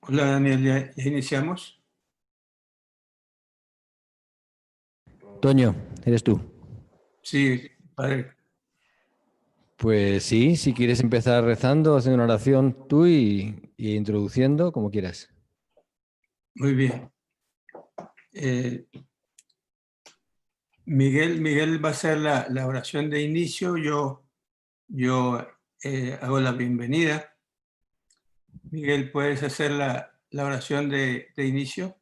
Hola Daniel, ¿ya iniciamos? Toño, ¿eres tú? Sí, padre. Pues sí, si quieres empezar rezando, haciendo una oración tú y introduciendo, como quieras. Muy bien. Miguel va a hacer la oración de inicio, yo hago la bienvenida. Miguel, ¿puedes hacer la oración de inicio?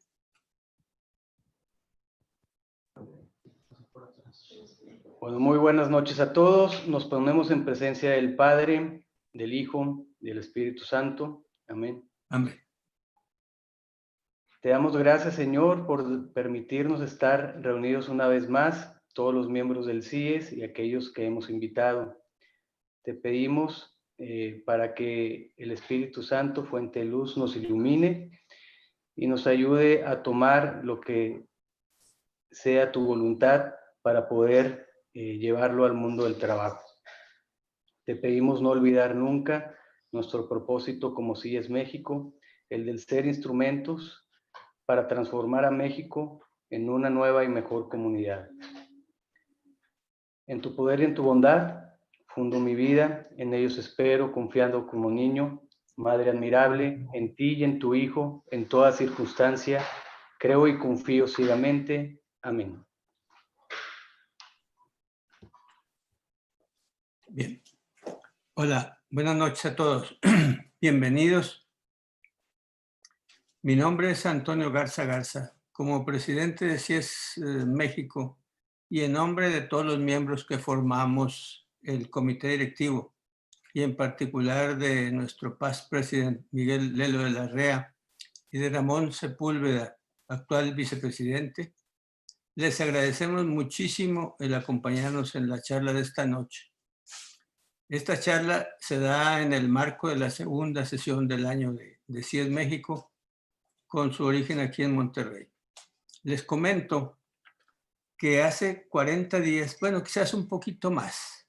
Bueno, muy buenas noches a todos. Nos ponemos en presencia del Padre, del Hijo, del Espíritu Santo. Amén. Amén. Te damos gracias, Señor, por permitirnos estar reunidos una vez más, todos los miembros del CIES y aquellos que hemos invitado. Te pedimos para que el Espíritu Santo, fuente de luz, nos ilumine y nos ayude a tomar lo que sea tu voluntad para poder llevarlo al mundo del trabajo. Te pedimos no olvidar nunca nuestro propósito como CIES México, el del ser instrumentos para transformar a México en una nueva y mejor comunidad. En tu poder y en tu bondad, fundo mi vida, en ellos espero, confiando como niño. Madre admirable, en ti y en tu Hijo, en toda circunstancia, creo y confío ciegamente. Amén. Bien. Hola, buenas noches a todos. Bienvenidos. Mi nombre es Antonio Garza Garza. Como presidente de CIES México y en nombre de todos los miembros que formamos el comité directivo y en particular de nuestro past presidente Miguel Lelo de la Rea y de Ramón Sepúlveda, actual vicepresidente, les agradecemos muchísimo el acompañarnos en la charla de esta noche. Esta charla se da en el marco de la segunda sesión del año de CIES México, con su origen aquí en Monterrey. Les comento que hace 40 días, bueno, quizás un poquito más,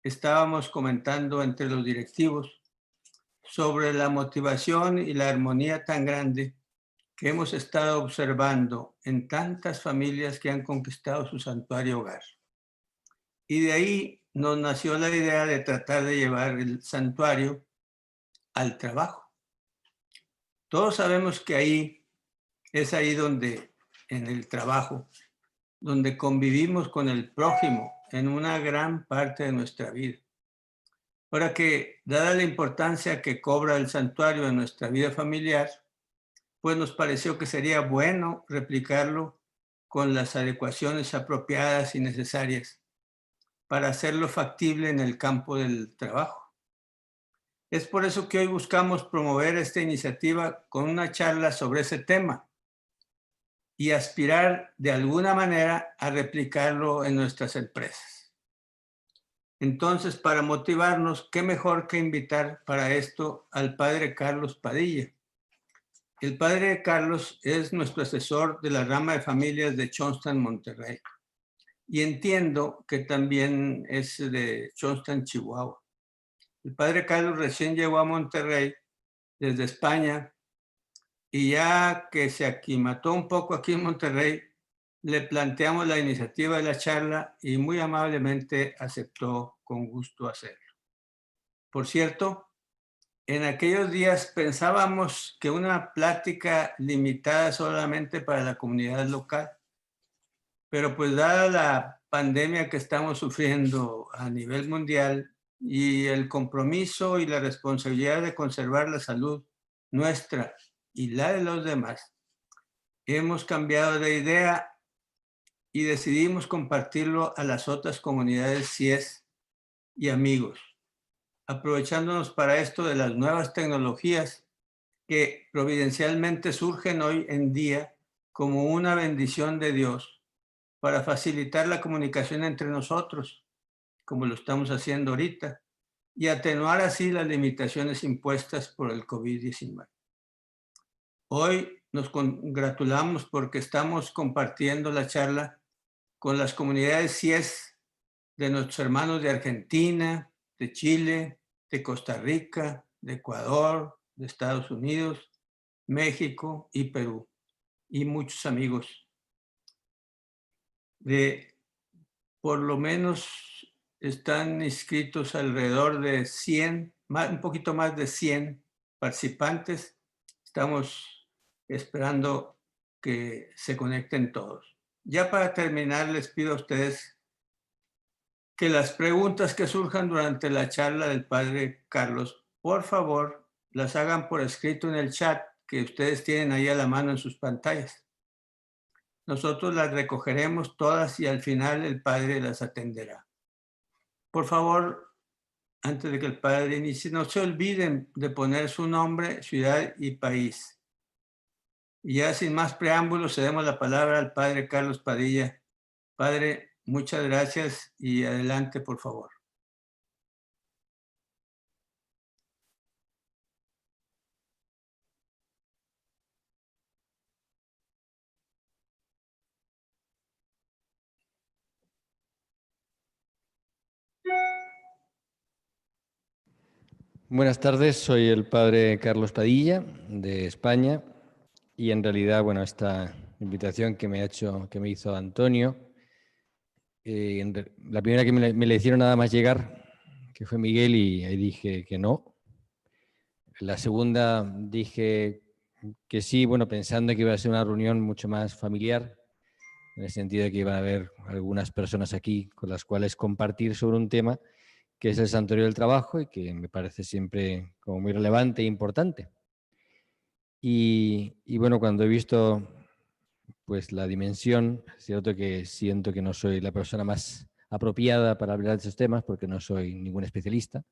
estábamos comentando entre los directivos sobre la motivación y la armonía tan grande que hemos estado observando en tantas familias que han conquistado su santuario hogar. Y de ahí nos nació la idea de tratar de llevar el santuario al trabajo. Todos sabemos que ahí es ahí donde, en el trabajo, donde convivimos con el prójimo en una gran parte de nuestra vida. Ahora que, dada la importancia que cobra el santuario en nuestra vida familiar, pues nos pareció que sería bueno replicarlo con las adecuaciones apropiadas y necesarias para hacerlo factible en el campo del trabajo. Es por eso que hoy buscamos promover esta iniciativa con una charla sobre ese tema y aspirar de alguna manera a replicarlo en nuestras empresas. Entonces, para motivarnos, ¿qué mejor que invitar para esto al padre Carlos Padilla? El padre Carlos es nuestro asesor de la rama de familias de Chonstan, Monterrey. Y entiendo que también es de Chonstan, Chihuahua. El padre Carlos recién llegó a Monterrey desde España y ya que se aclimató un poco aquí en Monterrey, le planteamos la iniciativa de la charla y muy amablemente aceptó con gusto hacerlo. Por cierto, en aquellos días pensábamos que una plática limitada solamente para la comunidad local, pero pues dada la pandemia que estamos sufriendo a nivel mundial y el compromiso y la responsabilidad de conservar la salud nuestra y la de los demás, hemos cambiado de idea y decidimos compartirlo a las otras comunidades CIES y amigos, aprovechándonos para esto de las nuevas tecnologías que providencialmente surgen hoy en día como una bendición de Dios para facilitar la comunicación entre nosotros, como lo estamos haciendo ahorita, y atenuar así las limitaciones impuestas por el COVID-19. Hoy nos congratulamos porque estamos compartiendo la charla con las comunidades CIES de nuestros hermanos de Argentina, de Chile, de Costa Rica, de Ecuador, de Estados Unidos, México y Perú, y muchos amigos. Por lo menos están inscritos alrededor de 100, un poquito más de 100 participantes. Estamos esperando que se conecten todos. Ya para terminar, les pido a ustedes que las preguntas que surjan durante la charla del padre Carlos, por favor, las hagan por escrito en el chat que ustedes tienen ahí a la mano en sus pantallas. Nosotros las recogeremos todas y al final el padre las atenderá. Por favor, antes de que el padre inicie, no se olviden de poner su nombre, ciudad y país. Y ya sin más preámbulos, cedemos la palabra al padre Carlos Padilla. Padre, muchas gracias y adelante, por favor. Buenas tardes, soy el padre Carlos Padilla, de España, y en realidad, bueno, esta invitación que me hizo Antonio, la primera que me la hicieron nada más llegar, que fue Miguel, y ahí dije que no. La segunda dije que sí, bueno, pensando que iba a ser una reunión mucho más familiar, en el sentido de que iban a haber algunas personas aquí con las cuales compartir sobre un tema que es el santuario del trabajo y que me parece siempre como muy relevante e importante. Y bueno, cuando he visto pues la dimensión, es cierto que siento que no soy la persona más apropiada para hablar de esos temas porque no soy ningún especialista,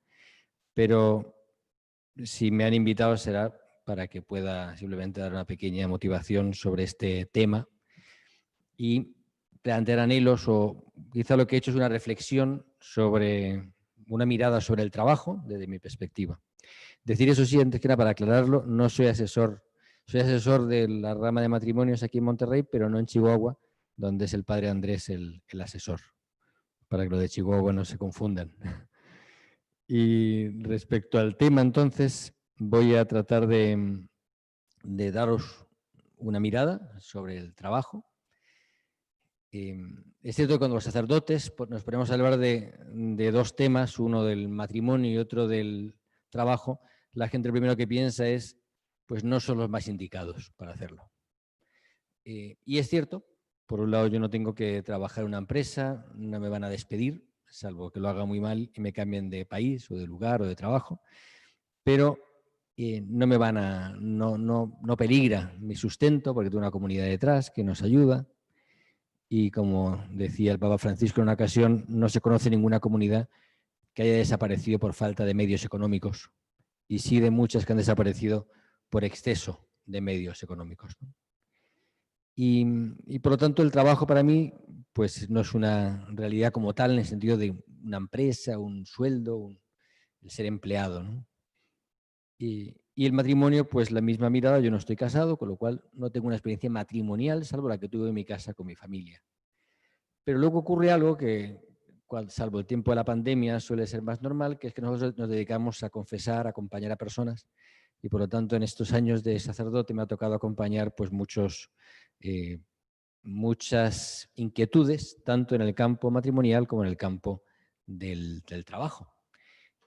pero si me han invitado será para que pueda simplemente dar una pequeña motivación sobre este tema y plantear anhelos, o quizá lo que he hecho es una reflexión sobre una mirada sobre el trabajo desde mi perspectiva. Decir eso sí, antes que nada, para aclararlo, no soy asesor. Soy asesor de la rama de matrimonios aquí en Monterrey, pero no en Chihuahua, donde es el padre Andrés el asesor, para que lo de Chihuahua no se confundan. Y respecto al tema, entonces, voy a tratar de daros una mirada sobre el trabajo. Es cierto que cuando los sacerdotes nos ponemos a hablar de dos temas, uno del matrimonio y otro del trabajo, la gente lo primero que piensa es, pues no son los más indicados para hacerlo. Y es cierto, por un lado yo no tengo que trabajar en una empresa, no me van a despedir, salvo que lo haga muy mal y me cambien de país o de lugar o de trabajo, pero no peligra mi sustento porque tengo una comunidad detrás que nos ayuda. Y como decía el Papa Francisco en una ocasión, no se conoce ninguna comunidad que haya desaparecido por falta de medios económicos, y sí de muchas que han desaparecido por exceso de medios económicos. Y por lo tanto el trabajo para mí pues no es una realidad como tal en el sentido de una empresa, un sueldo, el ser empleado, ¿no? Y el matrimonio, pues la misma mirada. Yo no estoy casado, con lo cual no tengo una experiencia matrimonial, salvo la que tuve en mi casa con mi familia. Pero luego ocurre algo que, salvo el tiempo de la pandemia, suele ser más normal, que es que nosotros nos dedicamos a confesar, a acompañar a personas, y por lo tanto en estos años de sacerdote me ha tocado acompañar pues muchas inquietudes, tanto en el campo matrimonial como en el campo del trabajo.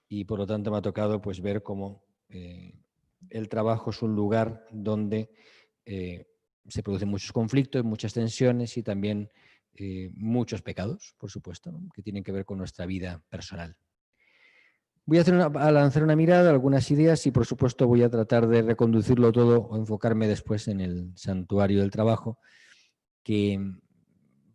Y por lo tanto me ha tocado pues ver cómo el trabajo es un lugar donde se producen muchos conflictos, muchas tensiones y también muchos pecados, por supuesto, ¿no?, que tienen que ver con nuestra vida personal. Voy a lanzar una mirada, algunas ideas, y por supuesto voy a tratar de reconducirlo todo o enfocarme después en el santuario del trabajo, que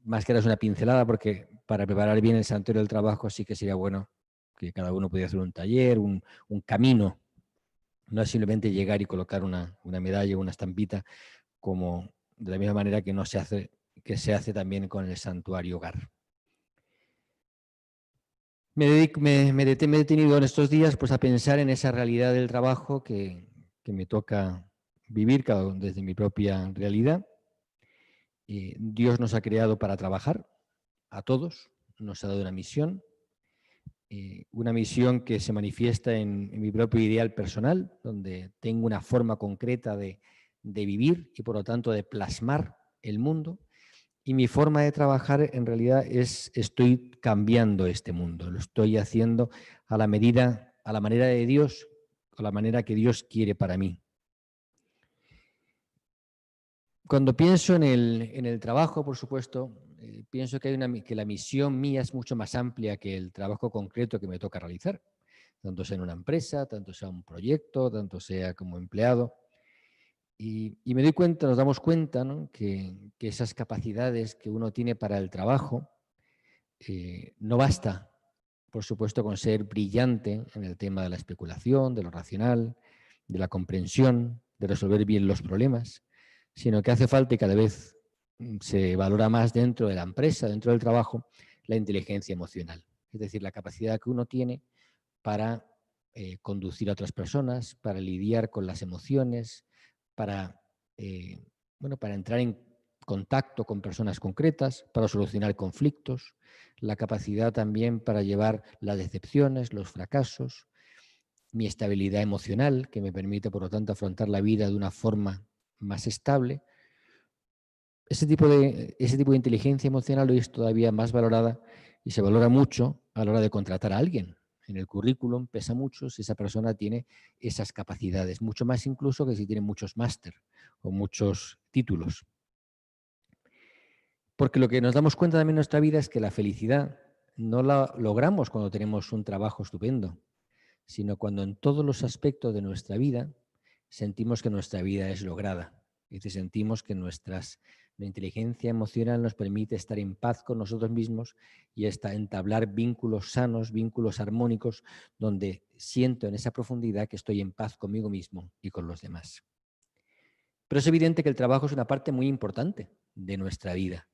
más que nada es una pincelada, porque para preparar bien el santuario del trabajo sí que sería bueno que cada uno pudiera hacer un taller, un camino. No es simplemente llegar y colocar una medalla o una estampita, como de la misma manera que se hace también con el santuario hogar. Me he detenido en estos días pues a pensar en esa realidad del trabajo que me toca vivir desde mi propia realidad. Dios nos ha creado para trabajar, a todos, nos ha dado una misión que se manifiesta en mi propio ideal personal, donde tengo una forma concreta de de vivir y por lo tanto de plasmar el mundo. Y mi forma de trabajar en realidad estoy cambiando este mundo, lo estoy haciendo a la manera de Dios, a la manera que Dios quiere para mí. Cuando pienso en el trabajo, por supuesto, pienso que la misión mía es mucho más amplia que el trabajo concreto que me toca realizar, tanto sea en una empresa, tanto sea un proyecto, tanto sea como empleado. Y me doy cuenta, nos damos cuenta, ¿no?, que esas capacidades que uno tiene para el trabajo no basta, por supuesto, con ser brillante en el tema de la especulación, de lo racional, de la comprensión, de resolver bien los problemas, sino que hace falta, y cada vez se valora más dentro de la empresa, dentro del trabajo, la inteligencia emocional. Es decir, la capacidad que uno tiene para conducir a otras personas, para lidiar con las emociones, para entrar en contacto con personas concretas, para solucionar conflictos, la capacidad también para llevar las decepciones, los fracasos, mi estabilidad emocional, que me permite, por lo tanto, afrontar la vida de una forma más estable. Ese tipo de inteligencia emocional hoy es todavía más valorada y se valora mucho a la hora de contratar a alguien. En el currículum pesa mucho si esa persona tiene esas capacidades, mucho más incluso que si tiene muchos máster o muchos títulos. Porque lo que nos damos cuenta también en nuestra vida es que la felicidad no la logramos cuando tenemos un trabajo estupendo, sino cuando en todos los aspectos de nuestra vida sentimos que nuestra vida es lograda. Y sentimos que la inteligencia emocional nos permite estar en paz con nosotros mismos y entablar vínculos sanos, vínculos armónicos, donde siento en esa profundidad que estoy en paz conmigo mismo y con los demás. Pero es evidente que el trabajo es una parte muy importante de nuestra vida.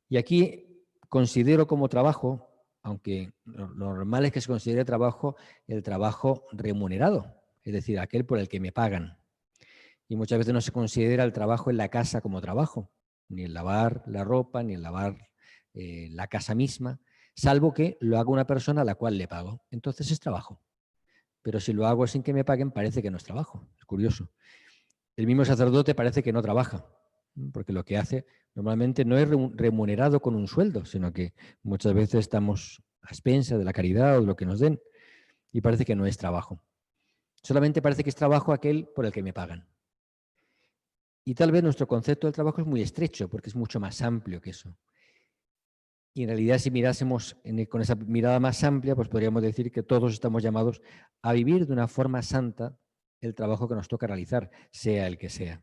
Y aquí considero como trabajo, aunque lo normal es que se considere trabajo, el trabajo remunerado, es decir, aquel por el que me pagan. Y muchas veces no se considera el trabajo en la casa como trabajo, ni el lavar la ropa, ni el lavar la casa misma, salvo que lo haga una persona a la cual le pago. Entonces es trabajo. Pero si lo hago sin que me paguen, parece que no es trabajo. Es curioso. El mismo sacerdote parece que no trabaja, porque lo que hace normalmente no es remunerado con un sueldo, sino que muchas veces estamos a expensas de la caridad o de lo que nos den, y parece que no es trabajo. Solamente parece que es trabajo aquel por el que me pagan. Y tal vez nuestro concepto del trabajo es muy estrecho, porque es mucho más amplio que eso. Y en realidad, si mirásemos con esa mirada más amplia, pues podríamos decir que todos estamos llamados a vivir de una forma santa el trabajo que nos toca realizar, sea el que sea.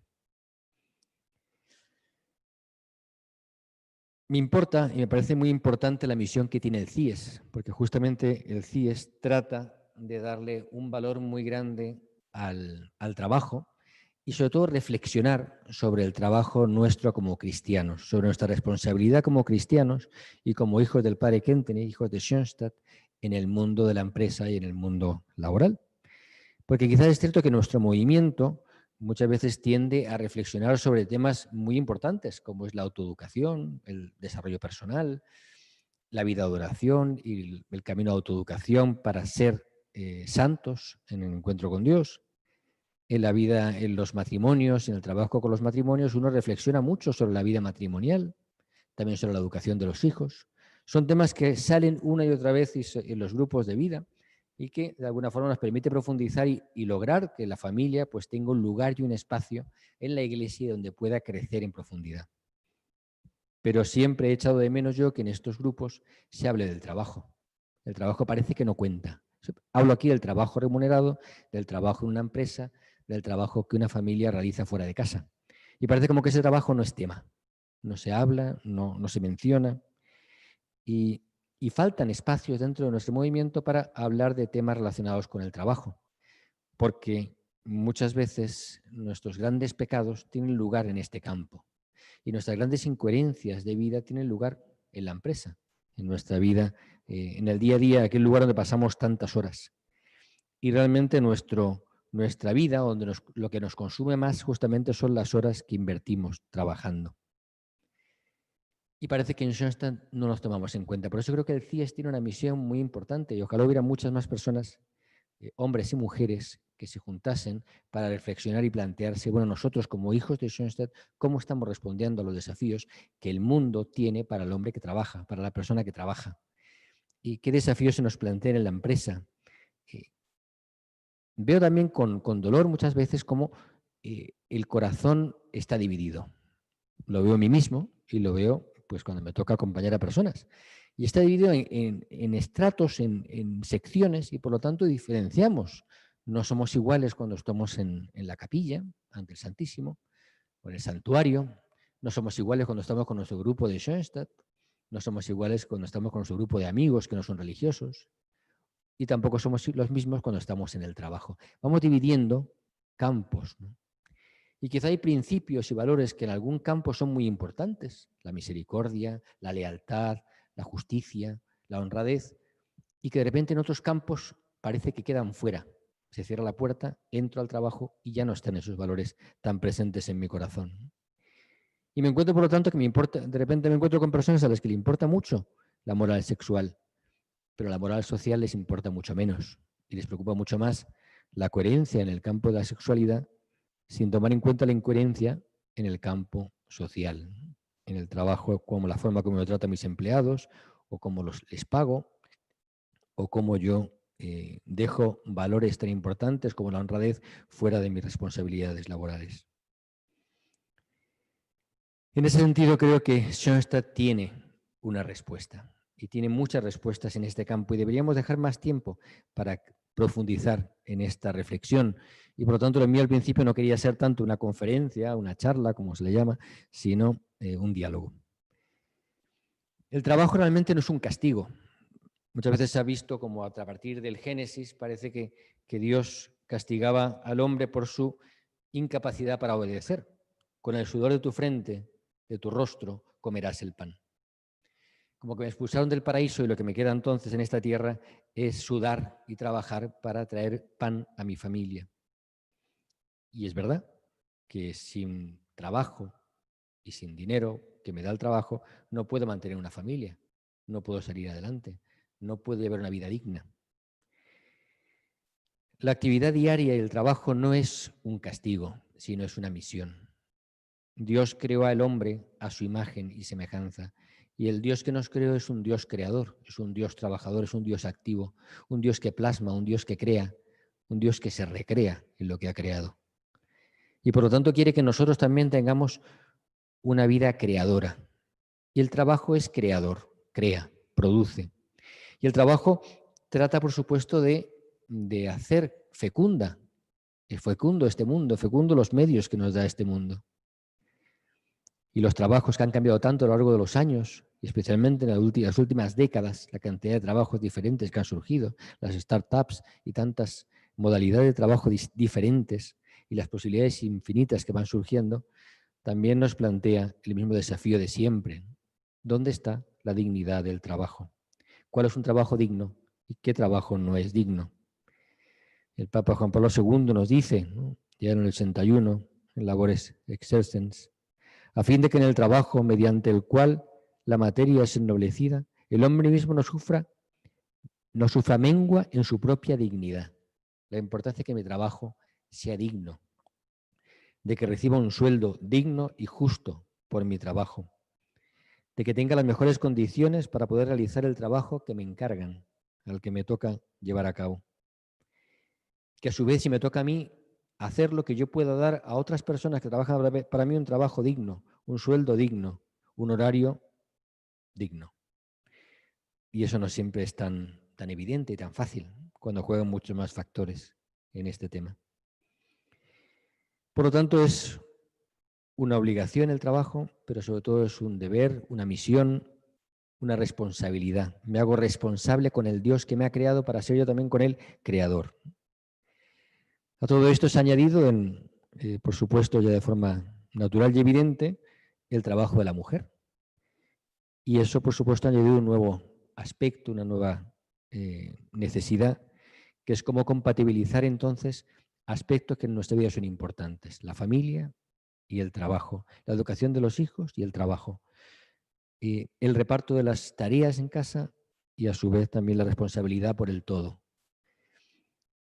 Me importa y me parece muy importante la misión que tiene el CIES, porque justamente el CIES trata de darle un valor muy grande al trabajo y sobre todo reflexionar sobre el trabajo nuestro como cristianos, sobre nuestra responsabilidad como cristianos y como hijos del padre Kentenich, hijos de Schoenstatt, en el mundo de la empresa y en el mundo laboral. Porque quizás es cierto que nuestro movimiento muchas veces tiende a reflexionar sobre temas muy importantes, como es la autoeducación, el desarrollo personal, la vida de oración y el camino de autoeducación para ser santos en el encuentro con Dios. En la vida, en los matrimonios, en el trabajo con los matrimonios, uno reflexiona mucho sobre la vida matrimonial, también sobre la educación de los hijos. Son temas que salen una y otra vez en los grupos de vida y que de alguna forma nos permite profundizar y lograr que la familia pues tenga un lugar y un espacio en la iglesia donde pueda crecer en profundidad. Pero siempre he echado de menos yo que en estos grupos se hable del trabajo. El trabajo parece que no cuenta. Hablo aquí del trabajo remunerado, del trabajo en una empresa, del trabajo que una familia realiza fuera de casa. Y parece como que ese trabajo no es tema. No se habla, no se menciona. Y faltan espacios dentro de nuestro movimiento para hablar de temas relacionados con el trabajo. Porque muchas veces nuestros grandes pecados tienen lugar en este campo. Y nuestras grandes incoherencias de vida tienen lugar en la empresa, en nuestra vida, en el día a día, aquel lugar donde pasamos tantas horas. Y realmente nuestra vida, donde lo que nos consume más justamente son las horas que invertimos trabajando. Y parece que en Schoenstatt no nos tomamos en cuenta. Por eso creo que el CIES tiene una misión muy importante y ojalá hubiera muchas más personas hombres y mujeres que se juntasen para reflexionar y plantearse, bueno, nosotros como hijos de Schoenstatt, ¿cómo estamos respondiendo a los desafíos que el mundo tiene para el hombre que trabaja, para la persona que trabaja? ¿Y qué desafíos se nos plantean en la empresa? Veo también con dolor muchas veces cómo el corazón está dividido. Lo veo en mí mismo y lo veo pues cuando me toca acompañar a personas. Y está dividido en estratos, en secciones, y por lo tanto diferenciamos. No somos iguales cuando estamos en la capilla, ante el Santísimo, o en el santuario. No somos iguales cuando estamos con nuestro grupo de Schoenstatt. No somos iguales cuando estamos con nuestro grupo de amigos que no son religiosos. Y tampoco somos los mismos cuando estamos en el trabajo. Vamos dividiendo campos, ¿no? Y quizá hay principios y valores que en algún campo son muy importantes. La misericordia, la lealtad, la justicia, la honradez. Y que de repente en otros campos parece que quedan fuera. Se cierra la puerta, entro al trabajo y ya no están esos valores tan presentes en mi corazón. Y me encuentro, por lo tanto, de repente me encuentro con personas a las que le importa mucho la moral sexual, pero la moral social les importa mucho menos y les preocupa mucho más la coherencia en el campo de la sexualidad, sin tomar en cuenta la incoherencia en el campo social, en el trabajo, como la forma como yo trato a mis empleados, o cómo les pago, o cómo yo dejo valores tan importantes como la honradez fuera de mis responsabilidades laborales. En ese sentido, creo que Schoenstatt tiene una respuesta, y tiene muchas respuestas en este campo, y deberíamos dejar más tiempo para profundizar en esta reflexión. Y por lo tanto, lo mío al principio no quería ser tanto una conferencia, una charla, como se le llama, sino un diálogo. El trabajo realmente no es un castigo. Muchas veces se ha visto como a partir del Génesis parece que Dios castigaba al hombre por su incapacidad para obedecer. Con el sudor de tu frente, de tu rostro, comerás el pan. Como que me expulsaron del paraíso y lo que me queda entonces en esta tierra es sudar y trabajar para traer pan a mi familia. Y es verdad que sin trabajo y sin dinero que me da el trabajo no puedo mantener una familia, no puedo salir adelante, no puedo llevar una vida digna. La actividad diaria y el trabajo no es un castigo, sino es una misión. Dios creó al hombre a su imagen y semejanza. Y el Dios que nos creó es un Dios creador, es un Dios trabajador, es un Dios activo, un Dios que plasma, un Dios que crea, un Dios que se recrea en lo que ha creado. Y por lo tanto quiere que nosotros también tengamos una vida creadora. Y el trabajo es creador, crea, produce. Y el trabajo trata, por supuesto, de hacer fecunda. Es fecundo este mundo, fecundo los medios que nos da este mundo. Y los trabajos que han cambiado tanto a lo largo de los años, y especialmente en las últimas décadas, la cantidad de trabajos diferentes que han surgido, las startups y tantas modalidades de trabajo diferentes y las posibilidades infinitas que van surgiendo, también nos plantea el mismo desafío de siempre. ¿Dónde está la dignidad del trabajo? ¿Cuál es un trabajo digno y qué trabajo no es digno? El Papa Juan Pablo II nos dice, ¿no?, ya en el 81, en Labores Exercens, a fin de que en el trabajo mediante el cual la materia es ennoblecida, el hombre mismo no sufra mengua en su propia dignidad. La importancia de que mi trabajo sea digno, de que reciba un sueldo digno y justo por mi trabajo, de que tenga las mejores condiciones para poder realizar el trabajo que me encargan, al que me toca llevar a cabo. Que a su vez, si me toca a mí hacer lo que yo pueda dar a otras personas que trabajan para mí un trabajo digno, un sueldo digno, un horario digno. Y eso no siempre es tan evidente y tan fácil cuando juegan muchos más factores en este tema. Por lo tanto, es una obligación el trabajo, pero sobre todo es un deber, una misión, una responsabilidad. Me hago responsable con el Dios que me ha creado para ser yo también con Él creador. A todo esto se ha añadido, por supuesto, ya de forma natural y evidente, el trabajo de la mujer. Y eso, por supuesto, ha añadido un nuevo aspecto, una nueva necesidad, que es cómo compatibilizar entonces aspectos que en nuestra vida son importantes: la familia y el trabajo, la educación de los hijos y el trabajo, el reparto de las tareas en casa y a su vez también la responsabilidad por el todo.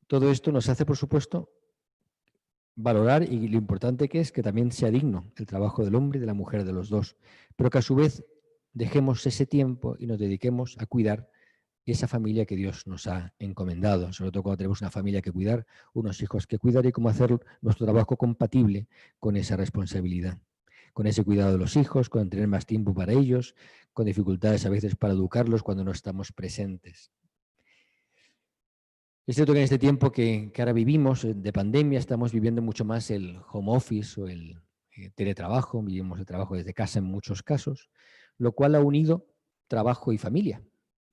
todo esto nos hace, por supuesto, valorar y lo importante que es que también sea digno el trabajo del hombre y de la mujer, de los dos, pero que a su vez dejemos ese tiempo y nos dediquemos a cuidar esa familia que Dios nos ha encomendado, sobre todo cuando tenemos una familia que cuidar, unos hijos que cuidar y cómo hacer nuestro trabajo compatible con esa responsabilidad, con ese cuidado de los hijos, con tener más tiempo para ellos, con dificultades a veces para educarlos cuando no estamos presentes. Es cierto que en este tiempo que ahora vivimos de pandemia estamos viviendo mucho más el home office o el teletrabajo, vivimos el trabajo desde casa en muchos casos, lo cual ha unido trabajo y familia.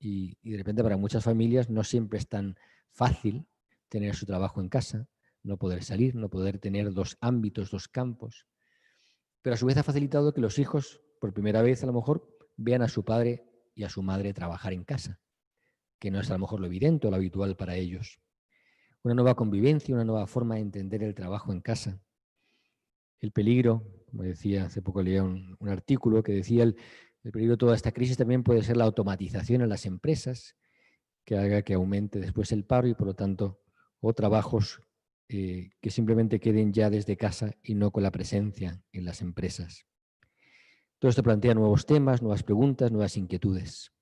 Y de repente para muchas familias no siempre es tan fácil tener su trabajo en casa, no poder salir, no poder tener dos ámbitos, dos campos. Pero a su vez ha facilitado que los hijos, por primera vez a lo mejor, vean a su padre y a su madre trabajar en casa, que no es a lo mejor lo evidente o lo habitual para ellos. Una nueva convivencia, una nueva forma de entender el trabajo en casa. El peligro, como decía, hace poco leía un artículo que decía el peligro de toda esta crisis también puede ser la automatización en las empresas, que haga que aumente después el paro y por lo tanto o trabajos que simplemente queden ya desde casa y no con la presencia en las empresas. Todo esto plantea nuevos temas, nuevas preguntas, nuevas inquietudes.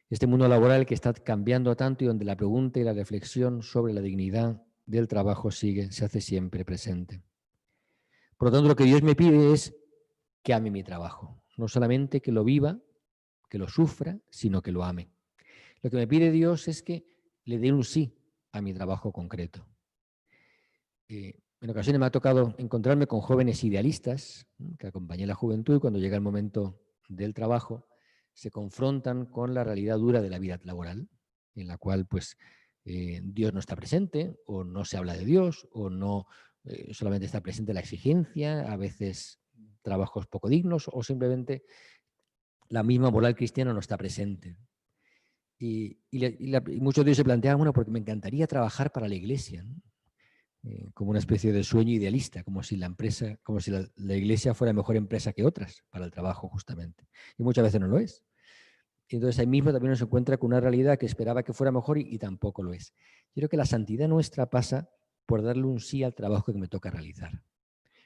Este mundo laboral que está cambiando tanto y donde la pregunta y la reflexión sobre la dignidad del trabajo se hace siempre presente. Por lo tanto, lo que Dios me pide es que ame mi trabajo. No solamente que lo viva, que lo sufra, sino que lo ame. Lo que me pide Dios es que le dé un sí a mi trabajo concreto. En ocasiones me ha tocado encontrarme con jóvenes idealistas que acompañé la juventud y cuando llega el momento del trabajo se confrontan con la realidad dura de la vida laboral, en la cual pues Dios no está presente o no se habla de Dios o no solamente está presente la exigencia, a veces trabajos poco dignos o simplemente la misma moral cristiana no está presente. Y muchos de ellos se plantean, bueno, porque me encantaría trabajar para la iglesia, ¿no? Como una especie de sueño idealista, como si la empresa, como si la iglesia fuera mejor empresa que otras para el trabajo, justamente. Y muchas veces no lo es. Y entonces ahí mismo también nos encuentra con una realidad que esperaba que fuera mejor y tampoco lo es. Yo creo que la santidad nuestra pasa por darle un sí al trabajo que me toca realizar,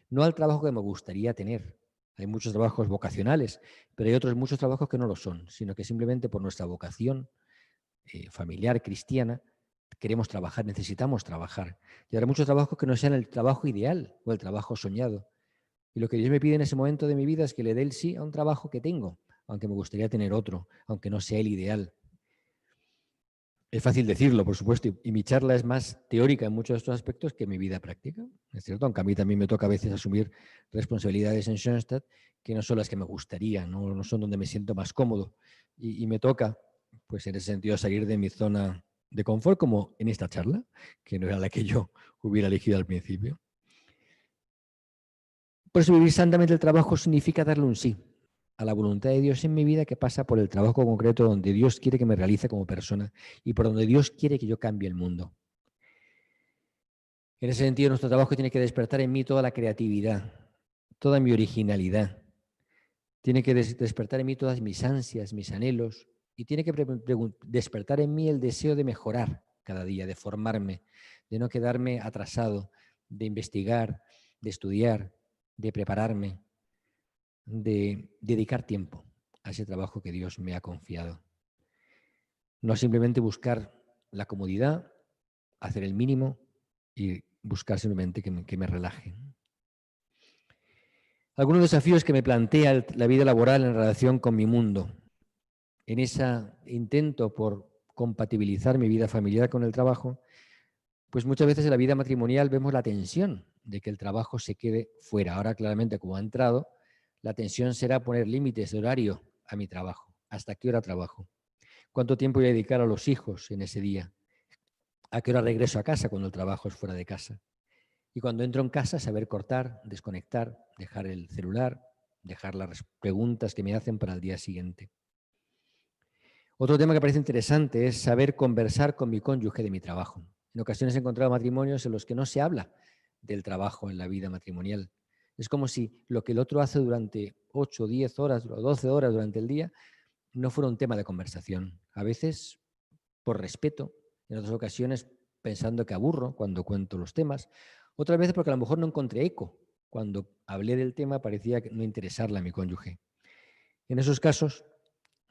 no al trabajo que me gustaría tener. Hay muchos trabajos vocacionales, pero hay otros muchos trabajos que no lo son, sino que simplemente por nuestra vocación familiar, cristiana, queremos trabajar, necesitamos trabajar. Y habrá muchos trabajos que no sean el trabajo ideal o el trabajo soñado. Y lo que Dios me pide en ese momento de mi vida es que le dé el sí a un trabajo que tengo, aunque me gustaría tener otro, aunque no sea el ideal. Es fácil decirlo, por supuesto, y mi charla es más teórica en muchos de estos aspectos que mi vida práctica. Es cierto, aunque a mí también me toca a veces asumir responsabilidades en Schoenstatt que no son las que me gustaría, no son donde me siento más cómodo. Y me toca, pues en ese sentido, salir de mi zona de confort, como en esta charla, que no era la que yo hubiera elegido al principio. Por eso vivir santamente el trabajo significa darle un sí a la voluntad de Dios en mi vida, que pasa por el trabajo concreto donde Dios quiere que me realice como persona y por donde Dios quiere que yo cambie el mundo. En ese sentido, nuestro trabajo tiene que despertar en mí toda la creatividad, toda mi originalidad. Tiene que despertar en mí todas mis ansias, mis anhelos y tiene que despertar en mí el deseo de mejorar cada día, de formarme, de no quedarme atrasado, de investigar, de estudiar, de prepararme, de dedicar tiempo a ese trabajo que Dios me ha confiado. No simplemente buscar la comodidad, hacer el mínimo y buscar simplemente que me relaje. Algunos desafíos que me plantea la vida laboral en relación con mi mundo. En ese intento por compatibilizar mi vida familiar con el trabajo, pues muchas veces en la vida matrimonial vemos la tensión de que el trabajo se quede fuera. Ahora claramente como ha entrado, la tensión será poner límites de horario a mi trabajo. ¿Hasta qué hora trabajo? ¿Cuánto tiempo voy a dedicar a los hijos en ese día? ¿A qué hora regreso a casa cuando el trabajo es fuera de casa? Y cuando entro en casa, saber cortar, desconectar, dejar el celular, dejar las preguntas que me hacen para el día siguiente. Otro tema que parece interesante es saber conversar con mi cónyuge de mi trabajo. En ocasiones he encontrado matrimonios en los que no se habla del trabajo en la vida matrimonial. Es como si lo que el otro hace durante 8, 10 horas o 12 horas durante el día no fuera un tema de conversación. A veces, por respeto, en otras ocasiones pensando que aburro cuando cuento los temas, otras veces porque a lo mejor no encontré eco. Cuando hablé del tema parecía no interesarle a mi cónyuge. En esos casos,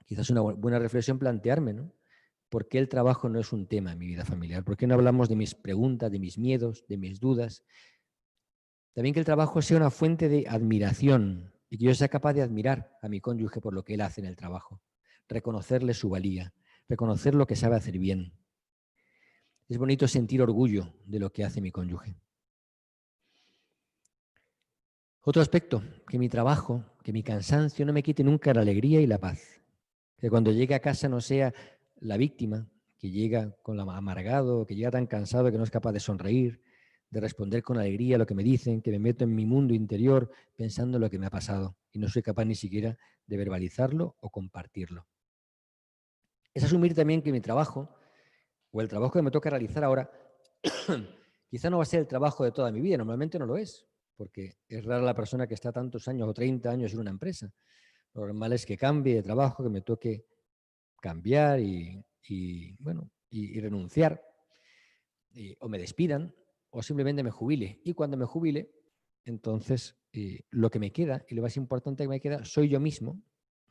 quizás una buena reflexión plantearme, ¿no? ¿Por qué el trabajo no es un tema en mi vida familiar? ¿Por qué no hablamos de mis preguntas, de mis miedos, de mis dudas? También que el trabajo sea una fuente de admiración y que yo sea capaz de admirar a mi cónyuge por lo que él hace en el trabajo, reconocerle su valía, reconocer lo que sabe hacer bien. Es bonito sentir orgullo de lo que hace mi cónyuge. Otro aspecto, que mi trabajo, que mi cansancio no me quite nunca la alegría y la paz. Que cuando llegue a casa no sea la víctima, que llega con la amargado, que llega tan cansado que no es capaz de sonreír, de responder con alegría a lo que me dicen, que me meto en mi mundo interior pensando en lo que me ha pasado y no soy capaz ni siquiera de verbalizarlo o compartirlo. Es asumir también que mi trabajo, o el trabajo que me toca realizar ahora, quizá no va a ser el trabajo de toda mi vida, normalmente no lo es, porque es rara la persona que está tantos años o 30 años en una empresa. Lo normal es que cambie de trabajo, que me toque cambiar y renunciar, o me despidan, o simplemente me jubile. Y cuando me jubile, entonces lo que me queda, y lo más importante que me queda, soy yo mismo,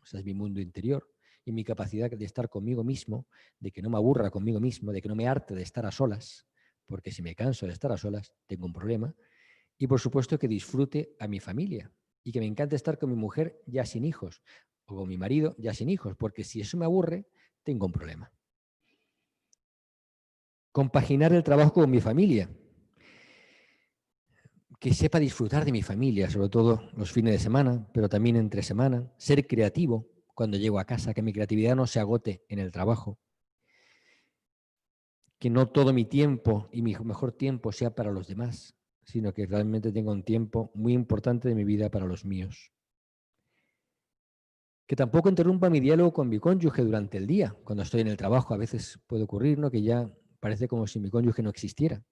o sea, es mi mundo interior, y mi capacidad de estar conmigo mismo, de que no me aburra conmigo mismo, de que no me harte de estar a solas, porque si me canso de estar a solas, tengo un problema. Y por supuesto que disfrute a mi familia y que me encante estar con mi mujer ya sin hijos o con mi marido ya sin hijos, porque si eso me aburre, tengo un problema. Compaginar el trabajo con mi familia. Que sepa disfrutar de mi familia, sobre todo los fines de semana, pero también entre semana. Ser creativo cuando llego a casa, que mi creatividad no se agote en el trabajo. Que no todo mi tiempo y mi mejor tiempo sea para los demás, sino que realmente tenga un tiempo muy importante de mi vida para los míos. Que tampoco interrumpa mi diálogo con mi cónyuge durante el día. Cuando estoy en el trabajo a veces puede ocurrir, ¿no?, que ya parece como si mi cónyuge no existiera.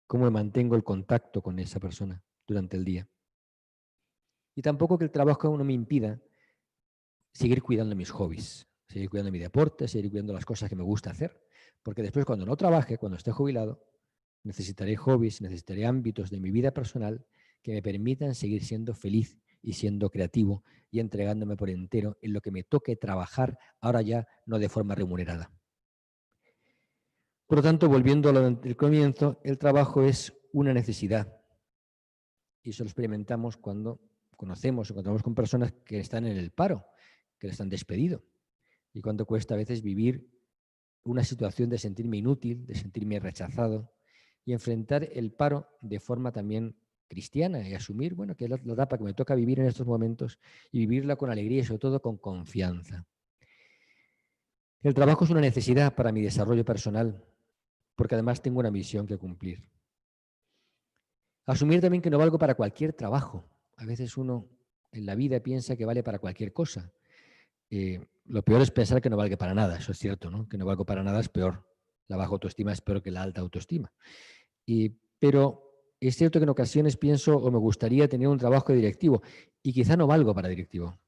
¿Cómo mantengo el contacto con esa persona durante el día? Y tampoco que el trabajo no me impida seguir cuidando mis hobbies, seguir cuidando mi deporte, seguir cuidando las cosas que me gusta hacer. Porque después cuando no trabaje, cuando esté jubilado, necesitaré hobbies, necesitaré ámbitos de mi vida personal que me permitan seguir siendo feliz y siendo creativo y entregándome por entero en lo que me toque trabajar, ahora ya no de forma remunerada. Por lo tanto, volviendo al comienzo, el trabajo es una necesidad y eso lo experimentamos cuando conocemos o encontramos con personas que están en el paro, que les han despedido y cuánto cuesta a veces vivir una situación de sentirme inútil, de sentirme rechazado y enfrentar el paro de forma también cristiana y asumir, bueno, que es la etapa que me toca vivir en estos momentos y vivirla con alegría y sobre todo con confianza. El trabajo es una necesidad para mi desarrollo personal, porque además tengo una misión que cumplir. Asumir también que no valgo para cualquier trabajo. A veces uno en la vida piensa que vale para cualquier cosa. Lo peor es pensar que no valga para nada, eso es cierto, ¿no? Que no valgo para nada es peor. La baja autoestima es peor que la alta autoestima. Pero es cierto que en ocasiones pienso o me gustaría tener un trabajo de directivo y quizá no valgo para directivo.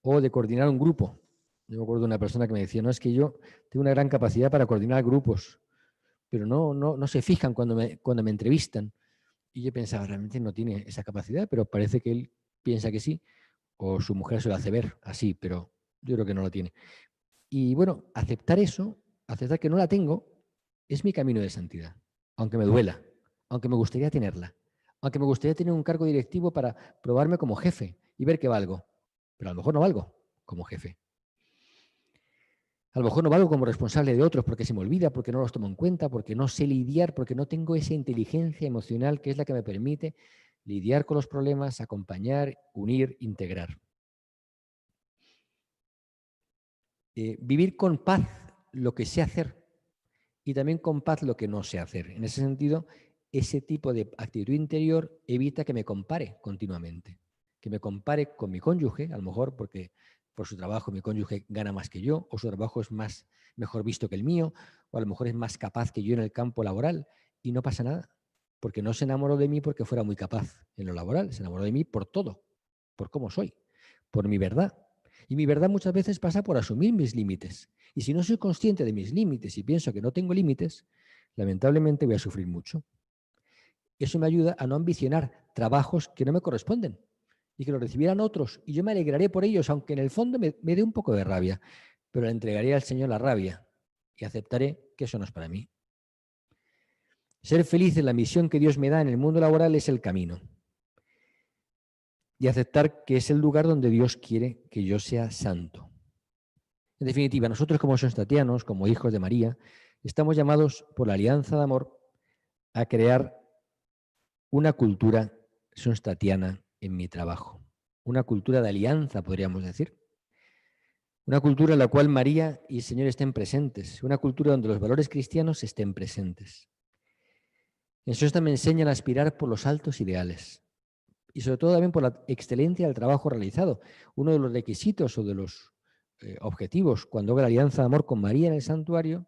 O de coordinar un grupo. Yo me acuerdo de una persona que me decía, no, es que yo tengo una gran capacidad para coordinar grupos, pero no se fijan cuando me entrevistan. Y yo pensaba, realmente no tiene esa capacidad, pero parece que él piensa que sí, o su mujer se lo hace ver así, pero yo creo que no lo tiene. Y bueno, aceptar eso, aceptar que no la tengo, es mi camino de santidad, aunque me duela, aunque me gustaría tenerla, aunque me gustaría tener un cargo directivo para probarme como jefe y ver que valgo, pero a lo mejor no valgo como jefe. A lo mejor no valgo como responsable de otros porque se me olvida, porque no los tomo en cuenta, porque no sé lidiar, porque no tengo esa inteligencia emocional que es la que me permite lidiar con los problemas, acompañar, unir, integrar. Vivir con paz lo que sé hacer y también con paz lo que no sé hacer. En ese sentido, ese tipo de actitud interior evita que me compare continuamente, que me compare con mi cónyuge, a lo mejor porque por su trabajo mi cónyuge gana más que yo, o su trabajo es mejor visto que el mío, o a lo mejor es más capaz que yo en el campo laboral, y no pasa nada, porque no se enamoró de mí porque fuera muy capaz en lo laboral, se enamoró de mí por todo, por cómo soy, por mi verdad. Y mi verdad muchas veces pasa por asumir mis límites. Y si no soy consciente de mis límites y pienso que no tengo límites, lamentablemente voy a sufrir mucho. Eso me ayuda a no ambicionar trabajos que no me corresponden y que lo recibieran otros. Y yo me alegraré por ellos, aunque en el fondo me dé un poco de rabia. Pero le entregaré al Señor la rabia y aceptaré que eso no es para mí. Ser feliz en la misión que Dios me da en el mundo laboral es el camino. Y aceptar que es el lugar donde Dios quiere que yo sea santo. En definitiva, nosotros como sonstatianos, como hijos de María, estamos llamados por la alianza de amor a crear una cultura sonstatiana en mi trabajo. Una cultura de alianza, podríamos decir. Una cultura en la cual María y el Señor estén presentes. Una cultura donde los valores cristianos estén presentes. En Sonsta me enseñan a aspirar por los altos ideales. Y sobre todo también por la excelencia del trabajo realizado. Uno de los requisitos o de los objetivos cuando hago la alianza de amor con María en el santuario,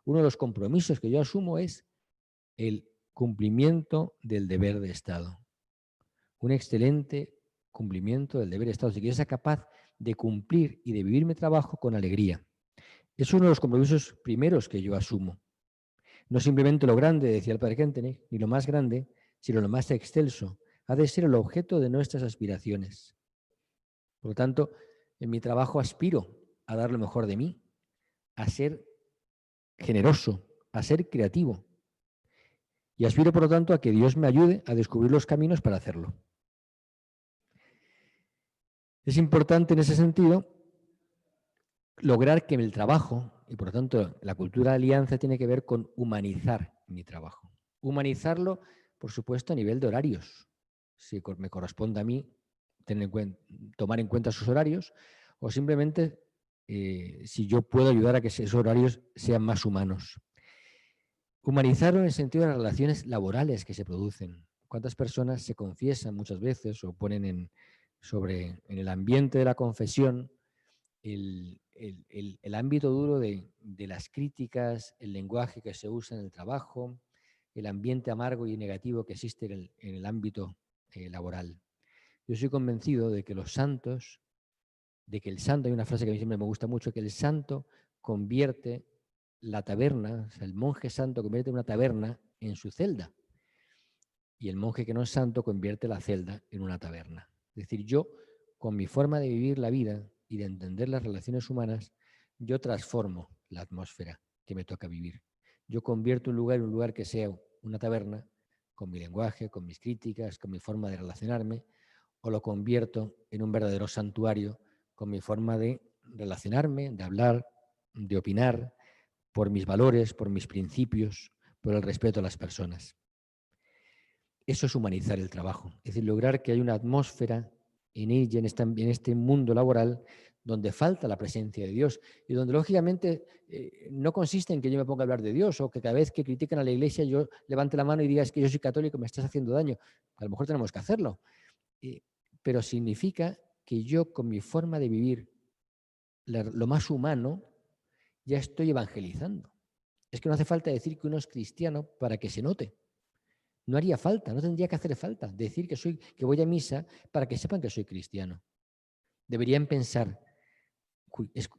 uno de los compromisos que yo asumo es el cumplimiento del deber de Estado. Un excelente cumplimiento del deber de Estado. Si yo sea capaz de cumplir y de vivir mi trabajo con alegría. Es uno de los compromisos primeros que yo asumo. No simplemente lo grande, decía el padre Kentenich, ni lo más grande, sino lo más excelso. Ha de ser el objeto de nuestras aspiraciones. Por lo tanto, en mi trabajo aspiro a dar lo mejor de mí, a ser generoso, a ser creativo. Y aspiro, por lo tanto, a que Dios me ayude a descubrir los caminos para hacerlo. Es importante en ese sentido lograr que el trabajo, y por lo tanto la cultura de alianza tiene que ver con humanizar mi trabajo. Humanizarlo, por supuesto, a nivel de horarios. Si me corresponde a mí tomar en cuenta sus horarios, o simplemente si yo puedo ayudar a que esos horarios sean más humanos. Humanizarlo en el sentido de las relaciones laborales que se producen. ¿Cuántas personas se confiesan muchas veces o ponen en el ambiente de la confesión el ámbito duro de las críticas, el lenguaje que se usa en el trabajo, el ambiente amargo y negativo que existe en el ámbito laboral? Yo soy convencido de que los santos, hay una frase que a mí siempre me gusta mucho, que el santo convierte la taberna, o sea, el monje santo convierte una taberna en su celda. Y el monje que no es santo convierte la celda en una taberna. Es decir, yo, con mi forma de vivir la vida y de entender las relaciones humanas, yo transformo la atmósfera que me toca vivir. Yo convierto un lugar en un lugar que sea una taberna, con mi lenguaje, con mis críticas, con mi forma de relacionarme, o lo convierto en un verdadero santuario con mi forma de relacionarme, de hablar, de opinar, por mis valores, por mis principios, por el respeto a las personas. Eso es humanizar el trabajo, es decir, lograr que haya una atmósfera en ella, en este mundo laboral, donde falta la presencia de Dios y donde lógicamente no consiste en que yo me ponga a hablar de Dios o que cada vez que critican a la Iglesia yo levante la mano y diga es que yo soy católico, me estás haciendo daño. A lo mejor tenemos que hacerlo, pero significa que yo con mi forma de vivir lo más humano ya estoy evangelizando. Es que no hace falta decir que uno es cristiano para que se note. No haría falta, no tendría que hacer falta decir que voy a misa para que sepan que soy cristiano. Deberían pensar,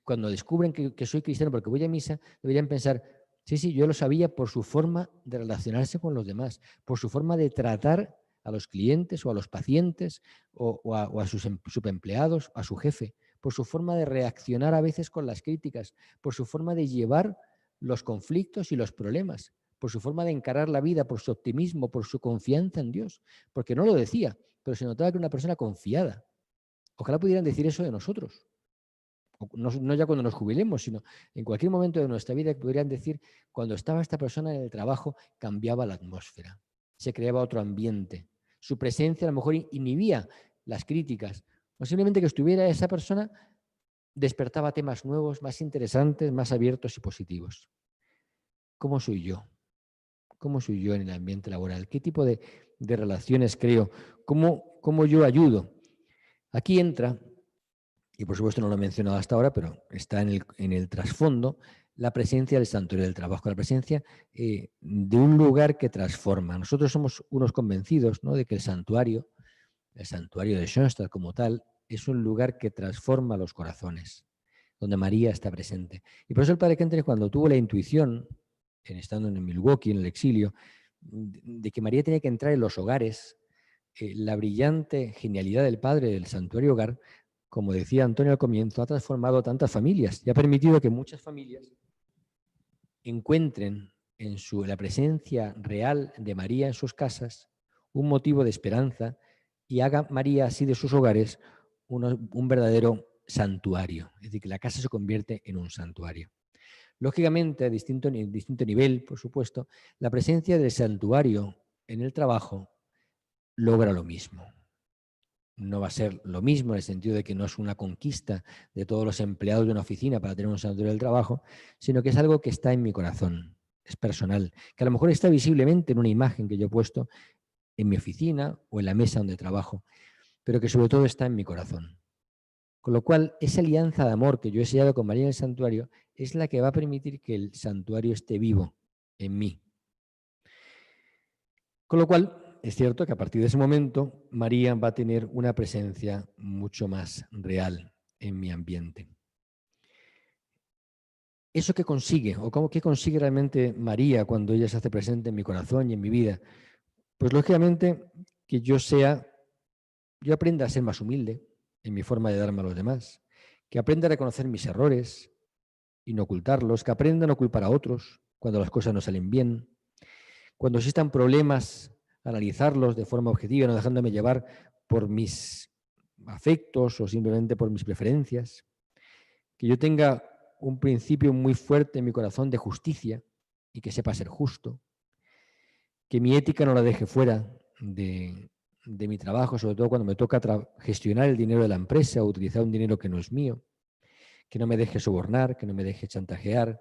cuando descubren que soy cristiano porque voy a misa, deberían pensar, sí, yo lo sabía por su forma de relacionarse con los demás, por su forma de tratar a los clientes o a los pacientes o a sus subempleados, a su jefe, por su forma de reaccionar a veces con las críticas, por su forma de llevar los conflictos y los problemas, por su forma de encarar la vida, por su optimismo, por su confianza en Dios. Porque no lo decía, pero se notaba que era una persona confiada. Ojalá pudieran decir eso de nosotros. No ya cuando nos jubilemos, sino en cualquier momento de nuestra vida podrían decir, cuando estaba esta persona en el trabajo, cambiaba la atmósfera, se creaba otro ambiente. Su presencia a lo mejor inhibía las críticas, o simplemente que estuviera esa persona despertaba temas nuevos, más interesantes, más abiertos y positivos. ¿Cómo soy yo? ¿Cómo soy yo en el ambiente laboral? ¿Qué tipo de relaciones creo? ¿Cómo yo ayudo? Aquí entra, y por supuesto no lo he mencionado hasta ahora, pero está en el trasfondo, la presencia del santuario del trabajo, la presencia de un lugar que transforma. Nosotros somos unos convencidos, ¿no?, de que el santuario de Schoenstatt como tal, es un lugar que transforma los corazones, donde María está presente. Y por eso el padre Kentenich, cuando tuvo la intuición, estando en Milwaukee, en el exilio, de que María tenía que entrar en los hogares, la brillante genialidad del padre del Santuario Hogar, como decía Antonio al comienzo, ha transformado tantas familias y ha permitido que muchas familias encuentren en la presencia real de María en sus casas un motivo de esperanza y haga María así de sus hogares un verdadero santuario. Es decir, que la casa se convierte en un santuario. Lógicamente, a distinto nivel, por supuesto, la presencia del santuario en el trabajo logra lo mismo. No va a ser lo mismo en el sentido de que no es una conquista de todos los empleados de una oficina para tener un santuario del trabajo, sino que es algo que está en mi corazón, es personal, que a lo mejor está visiblemente en una imagen que yo he puesto en mi oficina o en la mesa donde trabajo, pero que sobre todo está en mi corazón. Con lo cual, esa alianza de amor que yo he sellado con María en el santuario es la que va a permitir que el santuario esté vivo en mí. Con lo cual, es cierto que a partir de ese momento, María va a tener una presencia mucho más real en mi ambiente. ¿Eso qué consigue? ¿O qué consigue realmente María cuando ella se hace presente en mi corazón y en mi vida? Pues lógicamente que yo aprenda a ser más humilde en mi forma de darme a los demás, que aprenda a reconocer mis errores y no ocultarlos, que aprenda a no culpar a otros cuando las cosas no salen bien, cuando existan problemas, analizarlos de forma objetiva, no dejándome llevar por mis afectos o simplemente por mis preferencias, que yo tenga un principio muy fuerte en mi corazón de justicia y que sepa ser justo, que mi ética no la deje fuera de mi trabajo, sobre todo cuando me toca gestionar el dinero de la empresa o utilizar un dinero que no es mío, que no me deje sobornar, que no me deje chantajear,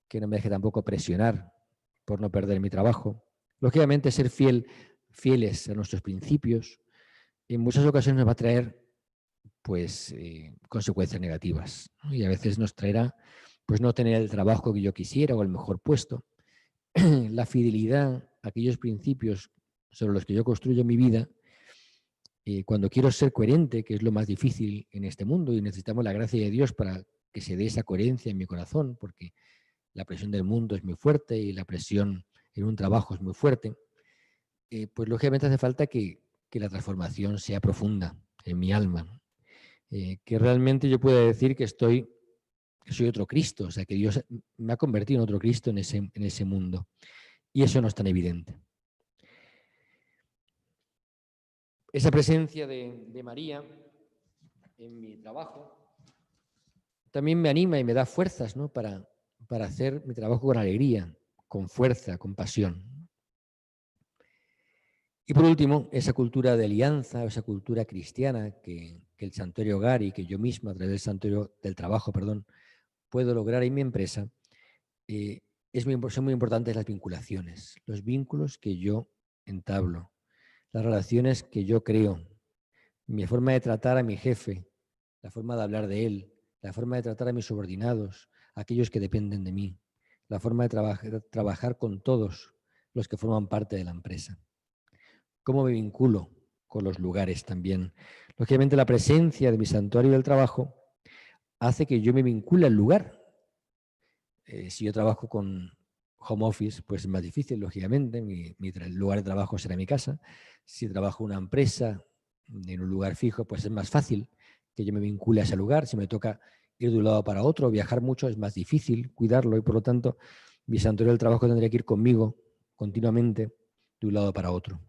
que no me deje tampoco presionar por no perder mi trabajo. Lógicamente, ser fieles a nuestros principios en muchas ocasiones nos va a traer consecuencias negativas, ¿no? Y a veces nos traerá pues no tener el trabajo que yo quisiera o el mejor puesto. La fidelidad a aquellos principios sobre los que yo construyo mi vida, cuando quiero ser coherente, que es lo más difícil en este mundo y necesitamos la gracia de Dios para que se dé esa coherencia en mi corazón, porque la presión del mundo es muy fuerte y la presión en un trabajo es muy fuerte, pues lógicamente hace falta que la transformación sea profunda en mi alma, ¿no? Que realmente yo pueda decir que soy otro Cristo, o sea, que Dios me ha convertido en otro Cristo en ese mundo. Y eso no es tan evidente. Esa presencia de María en mi trabajo también me anima y me da fuerzas, ¿no? para hacer mi trabajo con alegría, con fuerza, con pasión. Y por último, esa cultura de alianza, esa cultura cristiana que el Santuario Hogar y que yo mismo a través del Santuario del Trabajo, puedo lograr en mi empresa, son muy importantes las vinculaciones, los vínculos que yo entablo, las relaciones que yo creo, mi forma de tratar a mi jefe, la forma de hablar de él, la forma de tratar a mis subordinados, a aquellos que dependen de mí, la forma de trabajar con todos los que forman parte de la empresa. Cómo me vinculo con los lugares también. Lógicamente, la presencia de mi santuario del trabajo hace que yo me vincule al lugar. Si yo trabajo con home office, pues es más difícil, lógicamente. Mi lugar de trabajo será mi casa. Si trabajo en una empresa, en un lugar fijo, pues es más fácil que yo me vincule a ese lugar. Si me toca ir de un lado para otro, viajar mucho, es más difícil cuidarlo y, por lo tanto, mi santuario del trabajo tendría que ir conmigo continuamente de un lado para otro.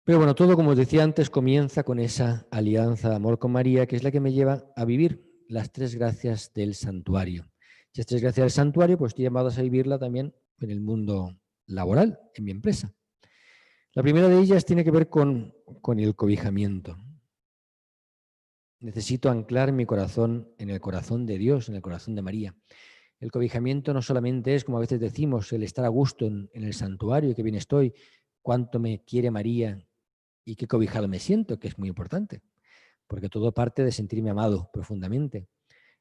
Pero bueno, todo, como os decía antes, comienza con esa alianza de amor con María, que es la que me lleva a vivir las tres gracias del santuario. Esas tres gracias del santuario, pues estoy llamado a vivirla también en el mundo laboral, en mi empresa. La primera de ellas tiene que ver con el cobijamiento. Necesito anclar mi corazón en el corazón de Dios, en el corazón de María. El cobijamiento no solamente es, como a veces decimos, el estar a gusto en el santuario, que bien estoy, cuánto me quiere María y qué cobijado me siento, que es muy importante, porque todo parte de sentirme amado profundamente.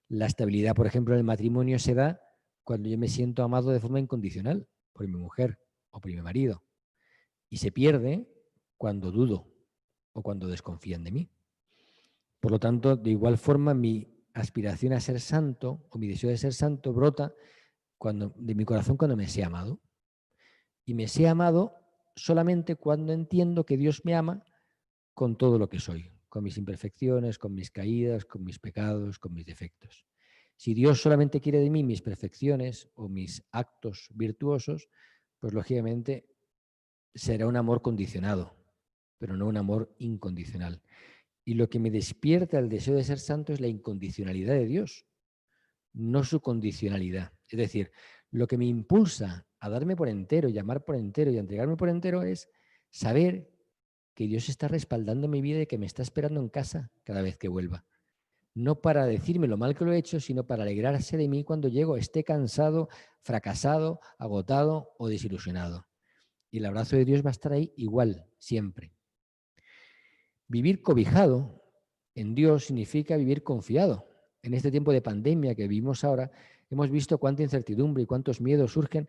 La estabilidad, por ejemplo, en el matrimonio se da cuando yo me siento amado de forma incondicional por mi mujer o por mi marido, y se pierde cuando dudo o cuando desconfían de mí. Por lo tanto, de igual forma, mi aspiración a ser santo o mi deseo de ser santo brota de mi corazón cuando me sé amado. Y me sé amado solamente cuando entiendo que Dios me ama con todo lo que soy, con mis imperfecciones, con mis caídas, con mis pecados, con mis defectos. Si Dios solamente quiere de mí mis perfecciones o mis actos virtuosos, pues lógicamente será un amor condicionado, pero no un amor incondicional. Y lo que me despierta el deseo de ser santo es la incondicionalidad de Dios, no su condicionalidad. Es decir, lo que me impulsa a darme por entero, llamar por entero y a entregarme por entero es saber que Dios está respaldando mi vida y que me está esperando en casa cada vez que vuelva. No para decirme lo mal que lo he hecho, sino para alegrarse de mí cuando llego, esté cansado, fracasado, agotado o desilusionado. Y el abrazo de Dios va a estar ahí igual, siempre. Vivir cobijado en Dios significa vivir confiado. En este tiempo de pandemia que vivimos ahora, hemos visto cuánta incertidumbre y cuántos miedos surgen,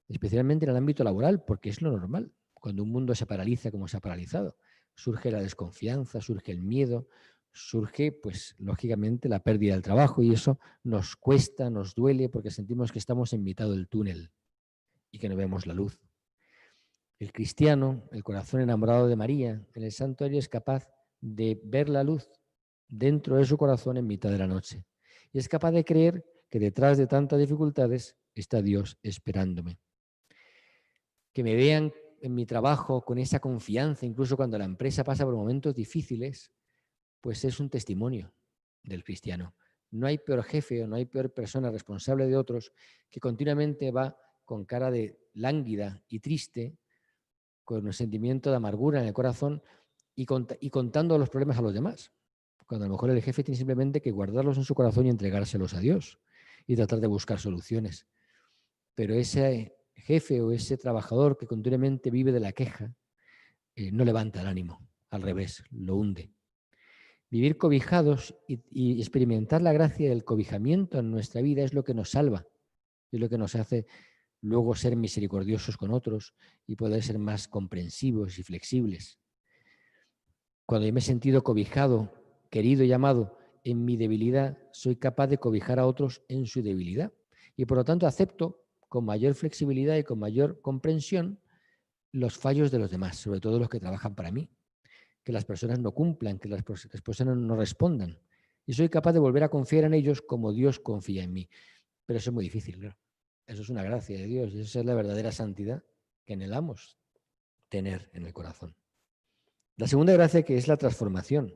especialmente en el ámbito laboral, porque es lo normal. Cuando un mundo se paraliza como se ha paralizado, surge la desconfianza, surge el miedo, surge, pues, lógicamente, la pérdida del trabajo y eso nos cuesta, nos duele, porque sentimos que estamos en mitad del túnel y que no vemos la luz. El cristiano, el corazón enamorado de María, en el santuario es capaz de ver la luz dentro de su corazón en mitad de la noche. Y es capaz de creer que detrás de tantas dificultades está Dios esperándome. Que me vean en mi trabajo con esa confianza, incluso cuando la empresa pasa por momentos difíciles, pues es un testimonio del cristiano. No hay peor jefe o no hay peor persona responsable de otros que continuamente va con cara de lánguida y triste, con un sentimiento de amargura en el corazón y contando los problemas a los demás. Cuando a lo mejor el jefe tiene simplemente que guardarlos en su corazón y entregárselos a Dios y tratar de buscar soluciones. Pero ese jefe o ese trabajador que continuamente vive de la queja no levanta el ánimo, al revés, lo hunde. Vivir cobijados y experimentar la gracia del cobijamiento en nuestra vida es lo que nos salva, es lo que nos hace luego ser misericordiosos con otros y poder ser más comprensivos y flexibles. Cuando yo me he sentido cobijado, querido y amado en mi debilidad, soy capaz de cobijar a otros en su debilidad. Y por lo tanto acepto con mayor flexibilidad y con mayor comprensión los fallos de los demás, sobre todo los que trabajan para mí. Que las personas no cumplan, que las personas no respondan. Y soy capaz de volver a confiar en ellos como Dios confía en mí. Pero eso es muy difícil, claro. Eso es una gracia de Dios y esa es la verdadera santidad que anhelamos tener en el corazón. La segunda gracia, que es la transformación.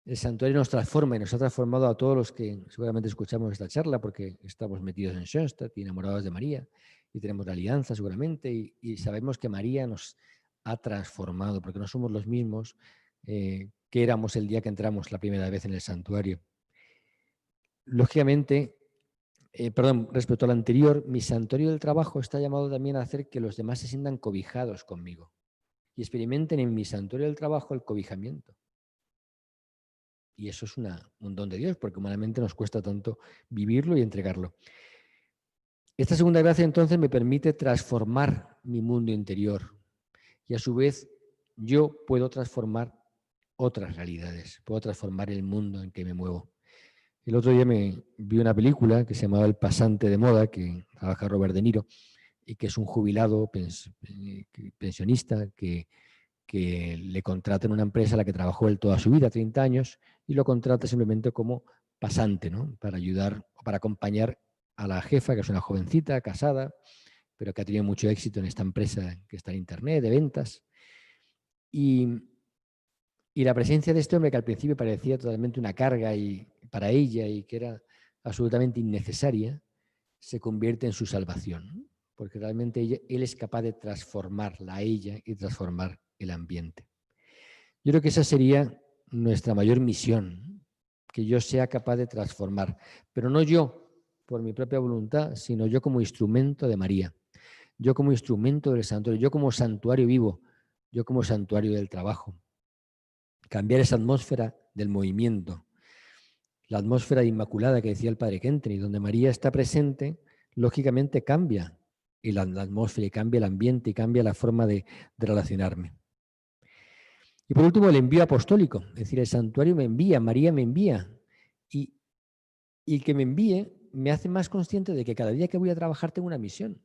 El santuario nos transforma y nos ha transformado a todos los que seguramente escuchamos esta charla porque estamos metidos en Schoenstatt y enamorados de María y tenemos la alianza seguramente y sabemos que María nos ha transformado porque no somos los mismos que éramos el día que entramos la primera vez en el santuario. Lógicamente, respecto al anterior, mi santuario del trabajo está llamado también a hacer que los demás se sientan cobijados conmigo y experimenten en mi santuario del trabajo el cobijamiento. Y eso es un don de Dios, porque humanamente nos cuesta tanto vivirlo y entregarlo. Esta segunda gracia entonces me permite transformar mi mundo interior y a su vez yo puedo transformar otras realidades, puedo transformar el mundo en que me muevo. El otro día me vi una película que se llamaba El pasante de moda, que trabaja Robert De Niro, y que es un jubilado pensionista que le contrata en una empresa a la que trabajó él toda su vida, 30 años, y lo contrata simplemente como pasante, ¿no? Para ayudar o para acompañar a la jefa, que es una jovencita, casada, pero que ha tenido mucho éxito en esta empresa que está en Internet, de ventas. Y la presencia de este hombre, que al principio parecía totalmente una carga para ella y que era absolutamente innecesaria, se convierte en su salvación, ¿no? Porque realmente él es capaz de transformarla a ella y transformar el ambiente. Yo creo que esa sería nuestra mayor misión, que yo sea capaz de transformar, pero no yo por mi propia voluntad, sino yo como instrumento de María, yo como instrumento del santuario, yo como santuario vivo, yo como santuario del trabajo. Cambiar esa atmósfera del movimiento, la atmósfera inmaculada que decía el padre Kentry, donde María está presente, lógicamente cambia la atmósfera y cambia el ambiente y cambia la forma de relacionarme. Y por último, el envío apostólico. Es decir, el santuario me envía, María me envía. Y el que me envíe me hace más consciente de que cada día que voy a trabajar tengo una misión